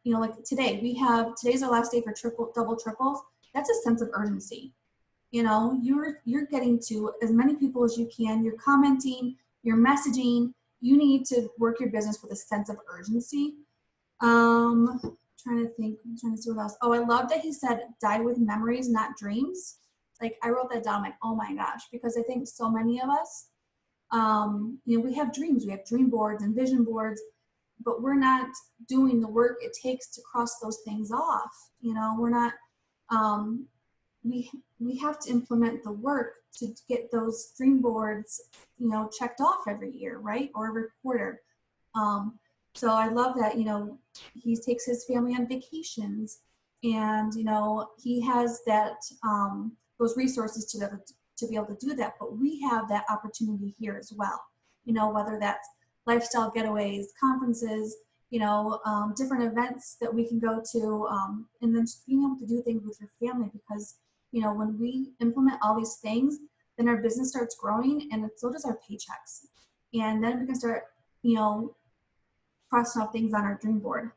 like today's our last day for double triples. that's a sense of urgency. You know, you're getting to as many people as you can. You're commenting, you're messaging. You need to work your business with a sense of urgency. Trying to think. I'm trying to see what else. Oh, I love that he said, "Die with memories, not dreams." Like I wrote that down. Like, oh my gosh, because I think so many of us, you know, we have dreams. We have dream boards and vision boards, but we're not doing the work it takes to cross those things off. You know, we're not. Um, we have to implement the work to get those dream boards, you know, checked off every year, right, or every quarter. So I love that, you know, he takes his family on vacations, and you know he has that those resources to be able to do that. But we have that opportunity here as well. You know, whether that's lifestyle getaways, conferences, you know, different events that we can go to, and then just being able to do things with your family, because you know when we implement all these things, then our business starts growing, and so does our paychecks, and then we can start, you know, crossing off things on our dream board.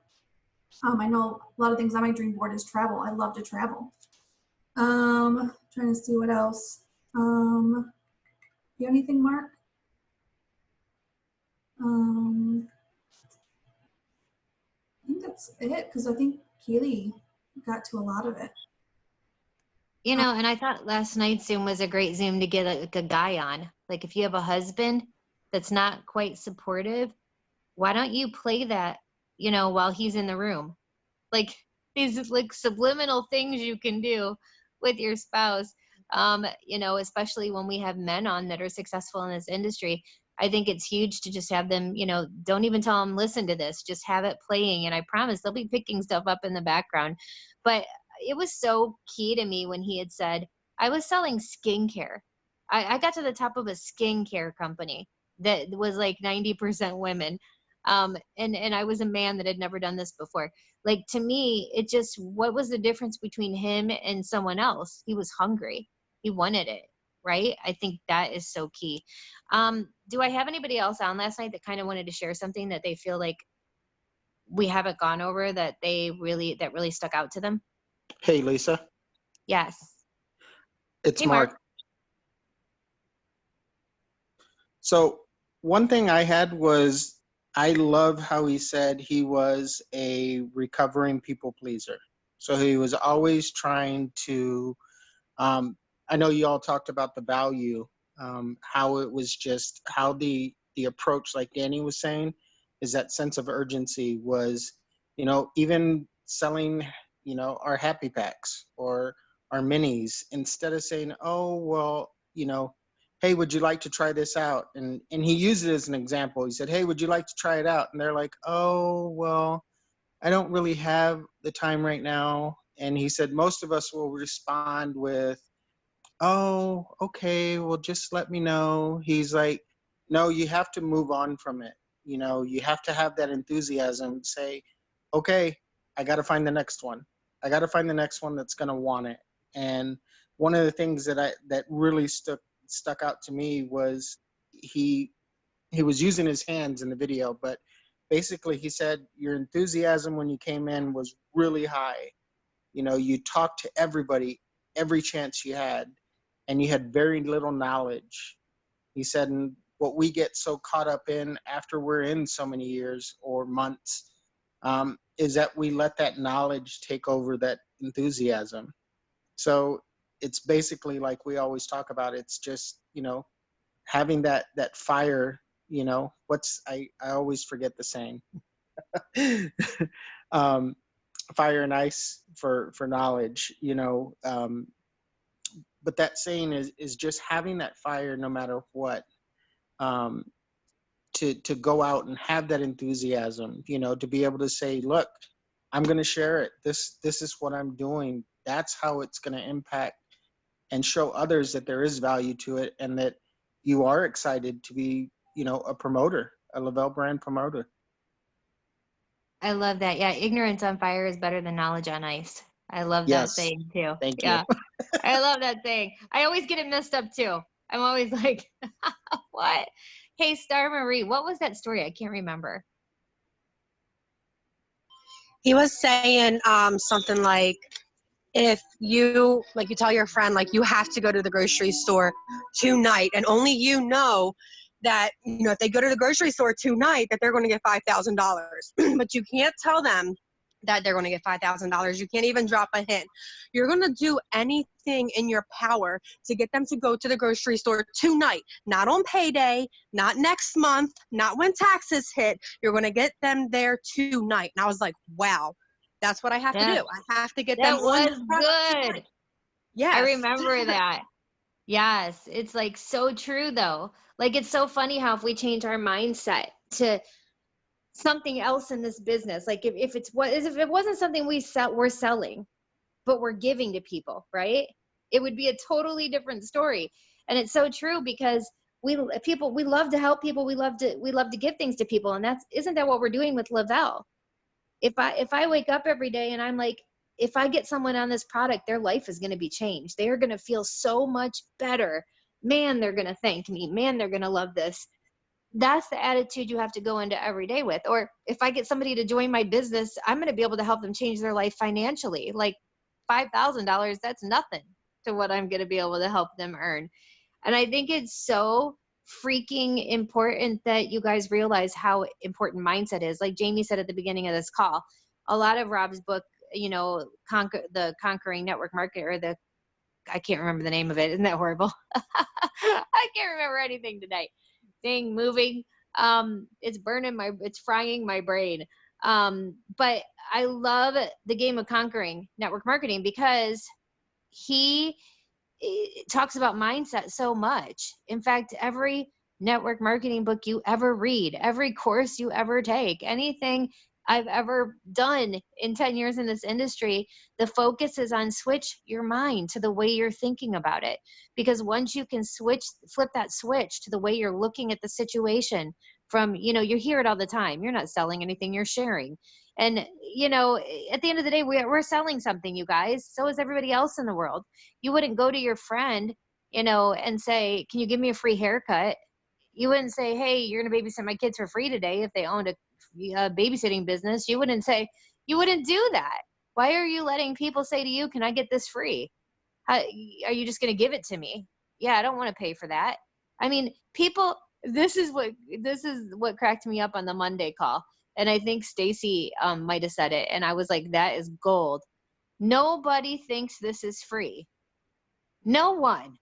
I know a lot of things on my dream board is travel. I love to travel. Trying to see what else. You have anything, Mark? I think that's it, because I think Keely got to a lot of it.
You know, and I thought last night's Zoom was a great Zoom to get like a guy on. Like if you have a husband that's not quite supportive, why don't you play that, you know, while he's in the room? Like these like subliminal things you can do with your spouse. You know, especially when we have men on that are successful in this industry. I think it's huge to just have them, you know, don't even tell them, listen to this, just have it playing. And I promise they'll be picking stuff up in the background. But it was so key to me when he had said, I was selling skincare. I got to the top of a skincare company that was like 90% women. And I was a man that had never done this before. Like to me, it just, what was the difference between him and someone else? He was hungry. He wanted it, right? I think that is so key. Do I have anybody else on last night that kind of wanted to share something that they feel like we haven't gone over that that really stuck out to them?
Hey, Lisa,
Yes.
it's
Hey, Mark.
Mark. So one thing I had was I love how he said he was a recovering people pleaser. So he was always trying to, I know you all talked about the value, how it was just how the approach, like Danny was saying, is that sense of urgency was, you know, even selling, you know, our happy packs or our minis, instead of saying, oh, well, you know, hey, would you like to try this out? And he used it as an example. He said, hey, would you like to try it out? And they're like, oh, well, I don't really have the time right now. And he said, most of us will respond with, oh, okay, well, just let me know. He's like, no, you have to move on from it. You know, you have to have that enthusiasm, say, okay, I got to find the next one. I got to find the next one that's going to want it. And one of the things that really stuck out to me was he was using his hands in the video, but basically he said your enthusiasm when you came in was really high. You know, you talked to everybody every chance you had, and you had very little knowledge. He said, and what we get so caught up in after we're in so many years or months, is that we let that knowledge take over that enthusiasm. So it's basically like we always talk about, it's just, you know, having that fire, you know, I always forget the saying. Fire and ice for knowledge, you know, but that saying is just having that fire no matter what, to go out and have that enthusiasm, you know, to be able to say, look, I'm going to share it. This is what I'm doing. That's how it's going to impact and show others that there is value to it, and that you are excited to be, you know, a promoter, a Lavelle brand promoter.
I love that. Yeah, ignorance on fire is better than knowledge on ice. I love that
Yes.
saying too.
Thank
Yeah,
you.
I love that saying. I always get it messed up too. I'm always like, what? Hey, Star Marie, what was that story? I can't remember.
He was saying something like, if you, like, you tell your friend, like, you have to go to the grocery store tonight, and only you know that, you know, if they go to the grocery store tonight, that they're going to get $5,000. But you can't tell them that they're going to get $5,000. You can't even drop a hint. You're going to do anything in your power to get them to go to the grocery store tonight, not on payday, not next month, not when taxes hit. You're going to get them there tonight. And I was like, wow, that's what I have to
That
do. I have to get them
that
on
was
the product tonight.
good.
Yes.
I remember that. Yes, it's like so true though. Like it's so funny how if we change our mindset to something else in this business, like if it wasn't something we're selling, but we're giving to people, right? It would be a totally different story. And it's so true because we love to help people. We love to give things to people. And isn't that what we're doing with Lavelle? If I wake up every day and I'm like, if I get someone on this product, their life is going to be changed. They are going to feel so much better. Man, they're going to thank me. Man, they're going to love this. That's the attitude you have to go into every day with. Or if I get somebody to join my business, I'm going to be able to help them change their life financially. Like $5,000, that's nothing to what I'm going to be able to help them earn. And I think it's so freaking important that you guys realize how important mindset is. Like Jamie said at the beginning of this call, a lot of Rob's book, you know, Conquering Network Market, or I can't remember the name of it. Isn't that horrible? I can't remember anything tonight. Thing moving. It's frying my brain. But I love the game of Conquering Network Marketing because he talks about mindset so much. In fact, every network marketing book you ever read, every course you ever take, anything I've ever done in 10 years in this industry, the focus is on switch your mind to the way you're thinking about it. Because once you can flip that switch to the way you're looking at the situation from, you know, you hear it all the time. You're not selling anything, you're sharing. And, you know, at the end of the day, we're selling something, you guys. So is everybody else in the world. You wouldn't go to your friend, you know, and say, can you give me a free haircut? You wouldn't say, hey, you're going to babysit my kids for free today if they owned a babysitting business. You wouldn't do that. Why are you letting people say to you, can I get this free? Are you just going to give it to me? Yeah, I don't want to pay for that. I mean, people, this is what cracked me up on the Monday call. And I think Stacy might have said it. And I was like, that is gold. Nobody thinks this is free. No one.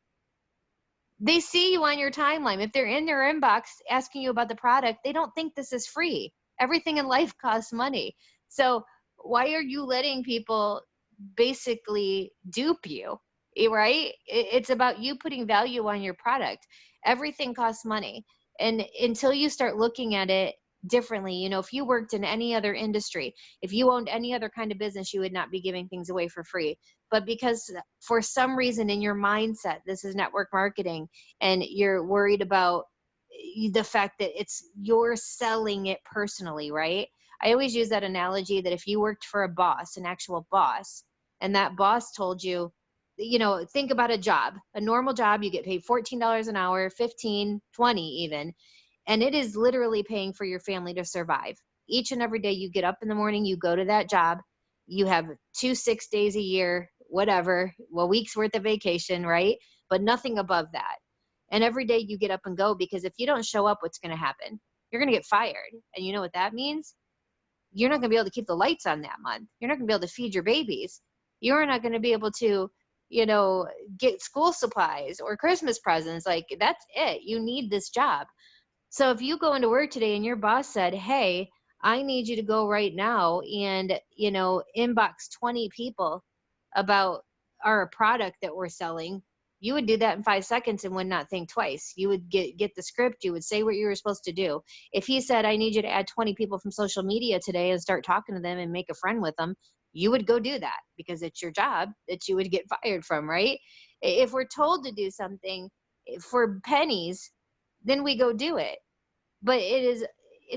They see you on your timeline. If they're in their inbox asking you about the product, they don't think this is free. Everything in life costs money. So why are you letting people basically dupe you, right? It's about you putting value on your product. Everything costs money. And until you start looking at it differently, you know, if you worked in any other industry, if you owned any other kind of business, you would not be giving things away for free. But because for some reason in your mindset, this is network marketing, and you're worried about the fact that you're selling it personally, right? I always use that analogy that if you worked for a boss, an actual boss, and that boss told you, you know, think about a job, a normal job, you get paid $14 an hour, 15, 20 even. And it is literally paying for your family to survive. Each and every day you get up in the morning, you go to that job, you have 6 days a year, whatever, a week's worth of vacation, right? But nothing above that. And every day you get up and go, because if you don't show up, what's going to happen? You're going to get fired. And you know what that means? You're not going to be able to keep the lights on that month. You're not going to be able to feed your babies. You're not going to be able to, you know, get school supplies or Christmas presents. Like, that's it. You need this job. So if you go into work today and your boss said, hey, I need you to go right now and, you know, inbox 20 people about our product that we're selling, you would do that in 5 seconds and would not think twice. You would get the script. You would say what you were supposed to do. If he said, I need you to add 20 people from social media today and start talking to them and make a friend with them, you would go do that because it's your job that you would get fired from, right? If we're told to do something for pennies, then we go do it. But it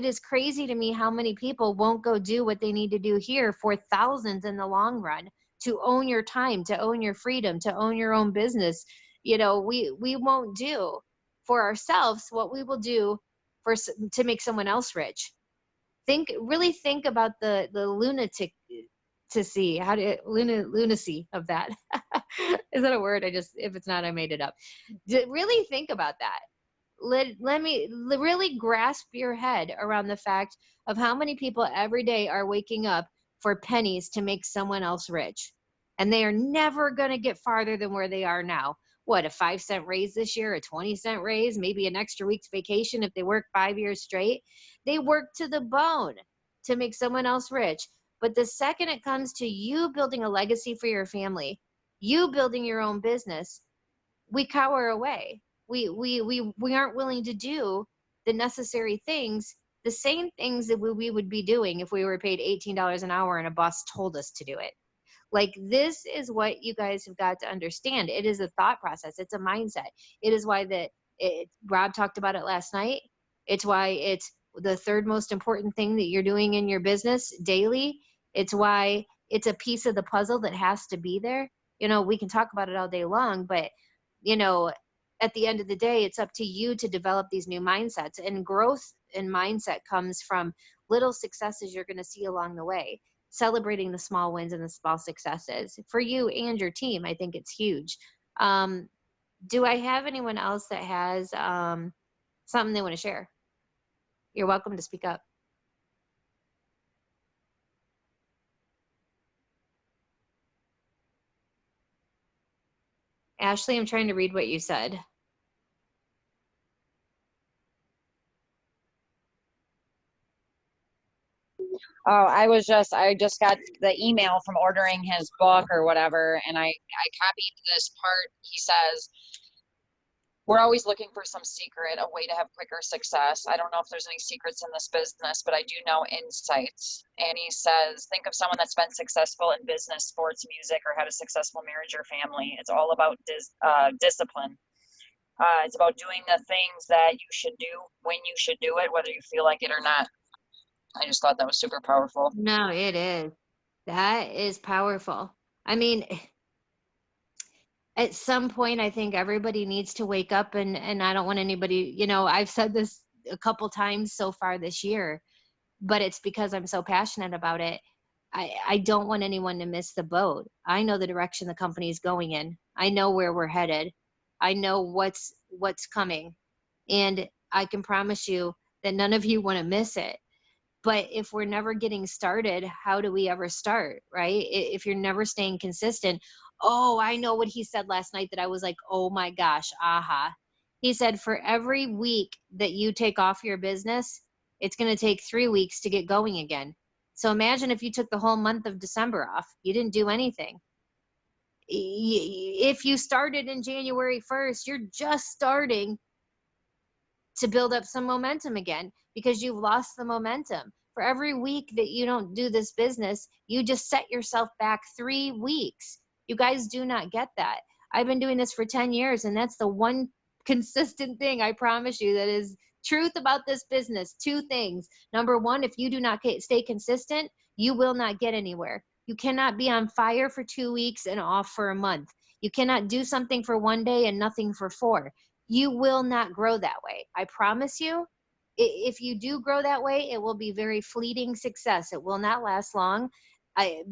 is crazy to me how many people won't go do what they need to do here for thousands in the long run, to own your time, to own your freedom, to own your own business. You know, we won't do for ourselves what we will do to make someone else rich. Really think about the lunatic to see how to lunacy of that. Is that a word? If it's not, I made it up. Really think about that. Let me really grasp your head around the fact of how many people every day are waking up for pennies to make someone else rich. And they are never going to get farther than where they are now. What, a 5-cent raise this year, a 20-cent raise, maybe an extra week's vacation if they work 5 years straight. They work to the bone to make someone else rich. But the second it comes to you building a legacy for your family, you building your own business, we cower away. We aren't willing to do the necessary things, the same things that we would be doing if we were paid $18 an hour and a boss told us to do it. Like, this is what you guys have got to understand. It is a thought process. It's a mindset. It is why Rob talked about it last night. It's why it's the third most important thing that you're doing in your business daily. It's why it's a piece of the puzzle that has to be there. You know, we can talk about it all day long, but, you know, at the end of the day, it's up to you to develop these new mindsets. And growth and mindset comes from little successes you're going to see along the way. Celebrating the small wins and the small successes for you and your team. I think it's huge. Do I have anyone else that has something they want to share? You're welcome to speak up. Ashley, I'm trying to read what you said.
Oh, I just got the email from ordering his book or whatever, and I copied this part. He says, we're always looking for some secret, a way to have quicker success. I don't know if there's any secrets in this business, but I do know insights. And he says, think of someone that's been successful in business, sports, music, or had a successful marriage or family. It's all about discipline. It's about doing the things that you should do when you should do it, whether you feel like it or not. I just thought that was super powerful.
No, it is. That is powerful. I mean, at some point, I think everybody needs to wake up, and I don't want anybody, you know, I've said this a couple times so far this year, but it's because I'm so passionate about it. I don't want anyone to miss the boat. I know the direction the company is going in. I know where we're headed. I know what's coming. And I can promise you that none of you want to miss it. But if we're never getting started, how do we ever start, right? If you're never staying consistent. Oh, I know what he said last night that I was like, oh my gosh, aha. He said, for every week that you take off your business, it's going to take 3 weeks to get going again. So imagine if you took the whole month of December off, you didn't do anything. If you started in January 1st, you're just starting to build up some momentum again, because you've lost the momentum. For every week that you don't do this business, you just set yourself back 3 weeks. You guys do not get that. I've been doing this for 10 years, and that's the one consistent thing I promise you that is truth about this business. 2 things. Number one, if you do not stay consistent, you will not get anywhere. You cannot be on fire for 2 weeks and off for a month. You cannot do something for 1 day and nothing for 4. You will not grow that way. I promise you. If you do grow that way, it will be very fleeting success. It will not last long. I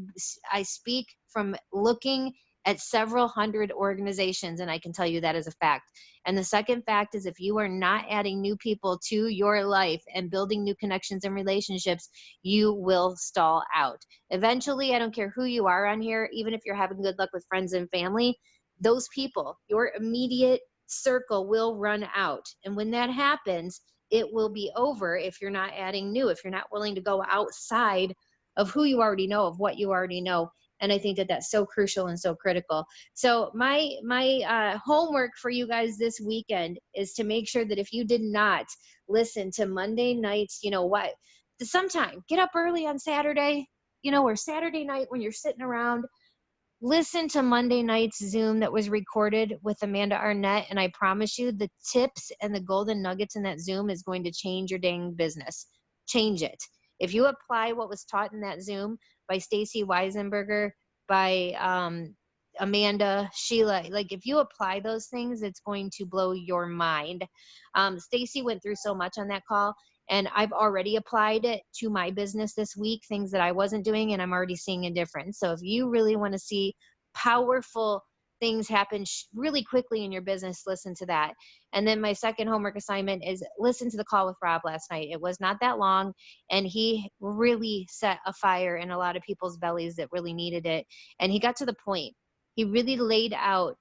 speak from looking at several hundred organizations, and I can tell you that is a fact. And the second fact is, if you are not adding new people to your life and building new connections and relationships, you will stall out. Eventually, I don't care who you are on here, even if you're having good luck with friends and family, those people, your immediate circle, will run out. And when that happens, it will be over if you're not adding new, if you're not willing to go outside of who you already know, of what you already know. And I think that that's so crucial and so critical. So my homework for you guys this weekend is to make sure that if you did not listen to Monday nights, you know what, sometime get up early on Saturday, you know, or Saturday night when you're sitting around, listen to Monday night's Zoom that was recorded with Amanda Arnett, and I promise you the tips and the golden nuggets in that Zoom is going to change your dang business. Change it. If you apply what was taught in that Zoom by Stacy Weisenberger, by Amanda, Sheila, like if you apply those things, it's going to blow your mind. Stacy went through so much on that call, And I've already applied it to my business this week, things that I wasn't doing, and I'm already seeing a difference. So if you really want to see powerful things happen really quickly in your business, listen to that. And then my second homework assignment is listen to the call with Rob last night. It was not that long, and he really set a fire in a lot of people's bellies that really needed it. And he got to the point. He really laid out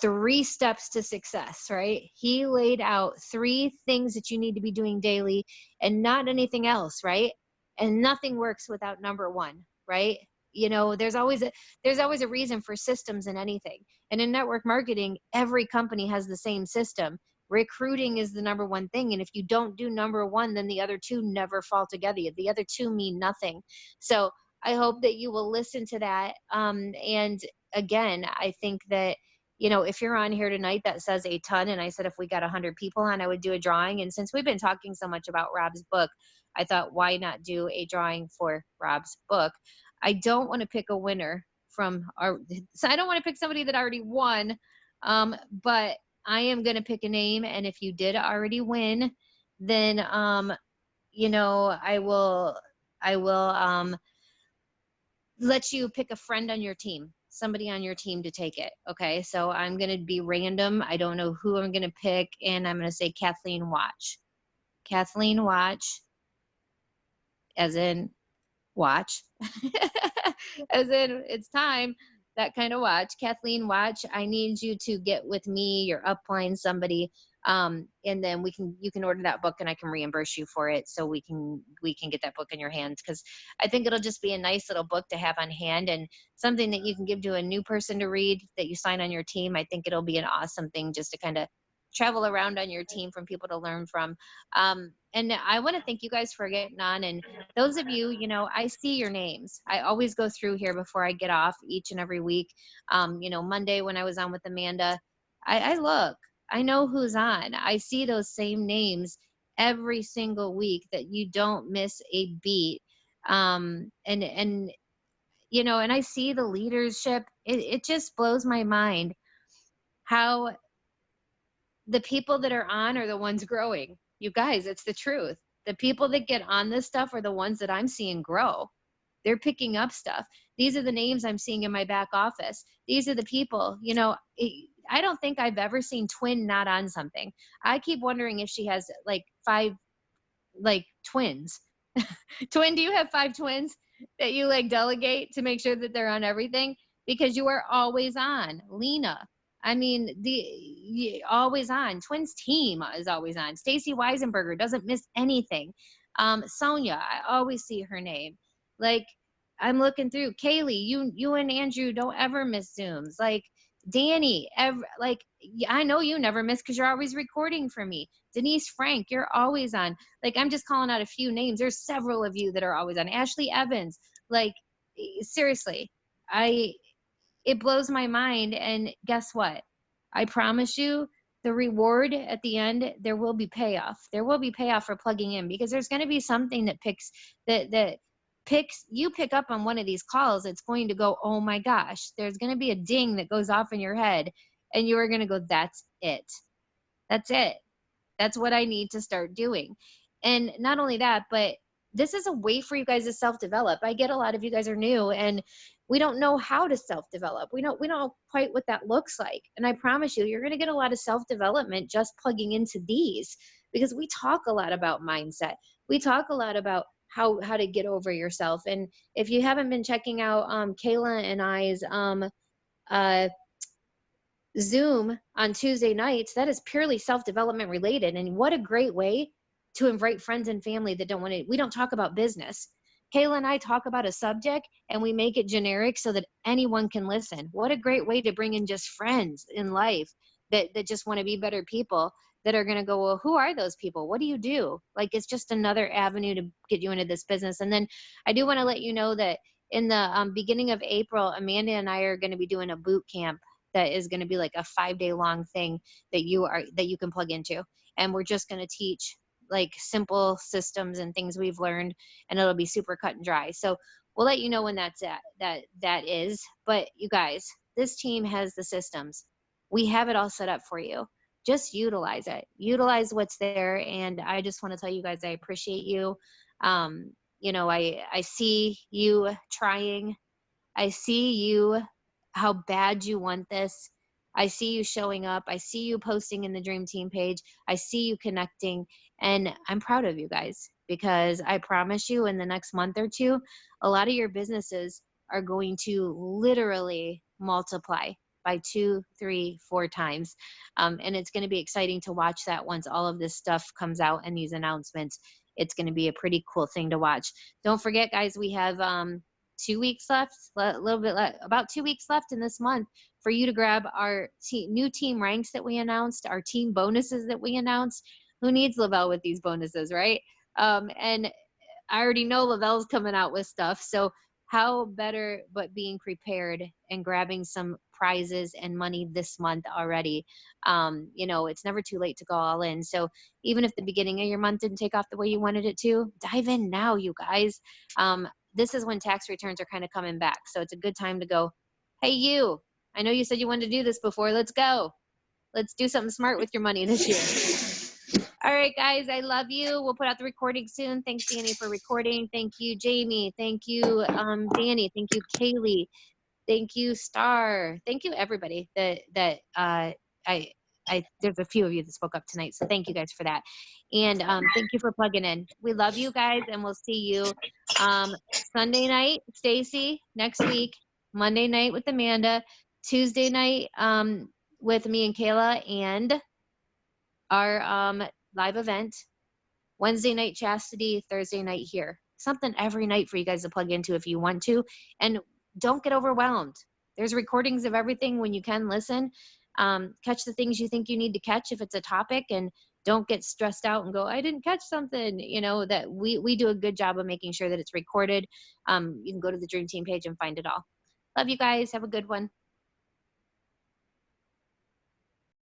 3 steps to success, right? He laid out 3 things that you need to be doing daily and not anything else, right? And nothing works without number 1, right? You know, there's always a reason for systems in anything. And in network marketing, every company has the same system. Recruiting is the number 1 thing. And if you don't do number 1, then the other 2 never fall together. The other 2 mean nothing. So I hope that you will listen to that. And again, I think that, you know, if you're on here tonight, that says a ton. And I said, if we got 100 people on, I would do a drawing. And since we've been talking so much about Rob's book, I thought, why not do a drawing for Rob's book? I don't want to pick a winner from so I don't want to pick somebody that already won. But I am going to pick a name. And if you did already win, then, you know, I will let you pick a friend on your team, somebody on your team to take it. Okay. So I'm going to be random. I don't know who I'm going to pick. And I'm going to say Kathleen Watch. Kathleen Watch, as in watch, as in it's time, that kind of watch. Kathleen Watch, I need you to get with me, your upline, somebody, and then you can order that book and I can reimburse you for it, so we can get that book in your hands, because I think it'll just be a nice little book to have on hand and something that you can give to a new person to read that you sign on your team. I think it'll be an awesome thing just to kind of travel around on your team from people to learn from. And I want to thank you guys for getting on. And those of you, you know, I see your names. I always go through here before I get off each and every week. You know, Monday when I was on with Amanda, I look, I know who's on. I see those same names every single week, that you don't miss a beat. And you know, and I see the leadership. It just blows my mind how the people that are on are the ones growing. You guys, it's the truth. The people that get on this stuff are the ones that I'm seeing grow. They're picking up stuff. These are the names I'm seeing in my back office. These are the people, you know, I don't think I've ever seen Twin not on something. I keep wondering if she has like 5 like twins. Twin, do you have 5 twins that you like delegate to make sure that they're on everything? Because you are always on. Lena, I mean, always on. Twins team is always on. Stacy Weisenberger doesn't miss anything. Sonia, I always see her name. Like, I'm looking through. Kaylee, you and Andrew don't ever miss Zooms. Like, Danny, I know you never miss because you're always recording for me. Denise Frank, you're always on. Like, I'm just calling out a few names. There's several of you that are always on. Ashley Evans, like, seriously, it blows my mind. And guess what? I promise you, the reward at the end, there will be payoff. There will be payoff for plugging in, because there's going to be something that you pick up on one of these calls. It's going to go, oh my gosh, there's going to be a ding that goes off in your head, and you are going to go, that's it. That's it. That's what I need to start doing. And not only that, but this is a way for you guys to self-develop. I get a lot of you guys are new and we don't know how to self-develop. We don't know quite what that looks like. And I promise you, you're going to get a lot of self-development just plugging into these, because we talk a lot about mindset. We talk a lot about how to get over yourself. And if you haven't been checking out Kayla and I's Zoom on Tuesday nights, that is purely self-development related. And what a great way to invite friends and family that we don't talk about business. Kayla and I talk about a subject and we make it generic so that anyone can listen. What a great way to bring in just friends in life that just want to be better people, that are going to go, well, who are those people? What do you do? Like, it's just another avenue to get you into this business. And then I do want to let you know that in the beginning of April, Amanda and I are going to be doing a boot camp that is going to be like a 5-day long thing that you can plug into. And we're just going to teach like simple systems and things we've learned, and it'll be super cut and dry. So we'll let you know when that is. But you guys, this team has the systems. We have it all set up for you. just utilize it. Utilize what's there. And I just want to tell you guys, I appreciate you. You know, I see you trying. I see you, how bad you want this. I see you showing up. I see you posting in the Dream Team page. I see you connecting. And I'm proud of you guys, because I promise you, in the next month or two, a lot of your businesses are going to literally multiply by 2, 3, 4 times. And it's going to be exciting to watch that once all of this stuff comes out and these announcements. It's going to be a pretty cool thing to watch. Don't forget, guys, we have 2 weeks left, about 2 weeks left in this month for you to grab our new team ranks that we announced, our team bonuses that we announced. Who needs Lavelle with these bonuses, right? And I already know Lavelle's coming out with stuff. So how better but being prepared and grabbing some prizes and money this month already. You know, it's never too late to go all in. So even if the beginning of your month didn't take off the way you wanted it to, dive in now, you guys. This is when tax returns are kind of coming back. So it's a good time to go, hey, you, I know you said you wanted to do this before. Let's go. Let's do something smart with your money this year. All right, guys, I love you. We'll put out the recording soon. Thanks, Danny, for recording. Thank you, Jamie. Thank you, Danny. Thank you, Kaylee. Thank you, Star. Thank you, everybody there's a few of you that spoke up tonight, so thank you guys for that. And thank you for plugging in. We love you guys, and we'll see you Sunday night, Stacy, next week, Monday night with Amanda, Tuesday night with me and Kayla, and our live event, Wednesday night Chastity, Thursday night here. Something every night for you guys to plug into if you want to. And don't get overwhelmed. There's recordings of everything when you can listen. Catch the things you think you need to catch if it's a topic, and don't get stressed out and go, I didn't catch something. You know, that we do a good job of making sure that it's recorded. You can go to the Dream Team page and find it all. Love you guys. Have a good one.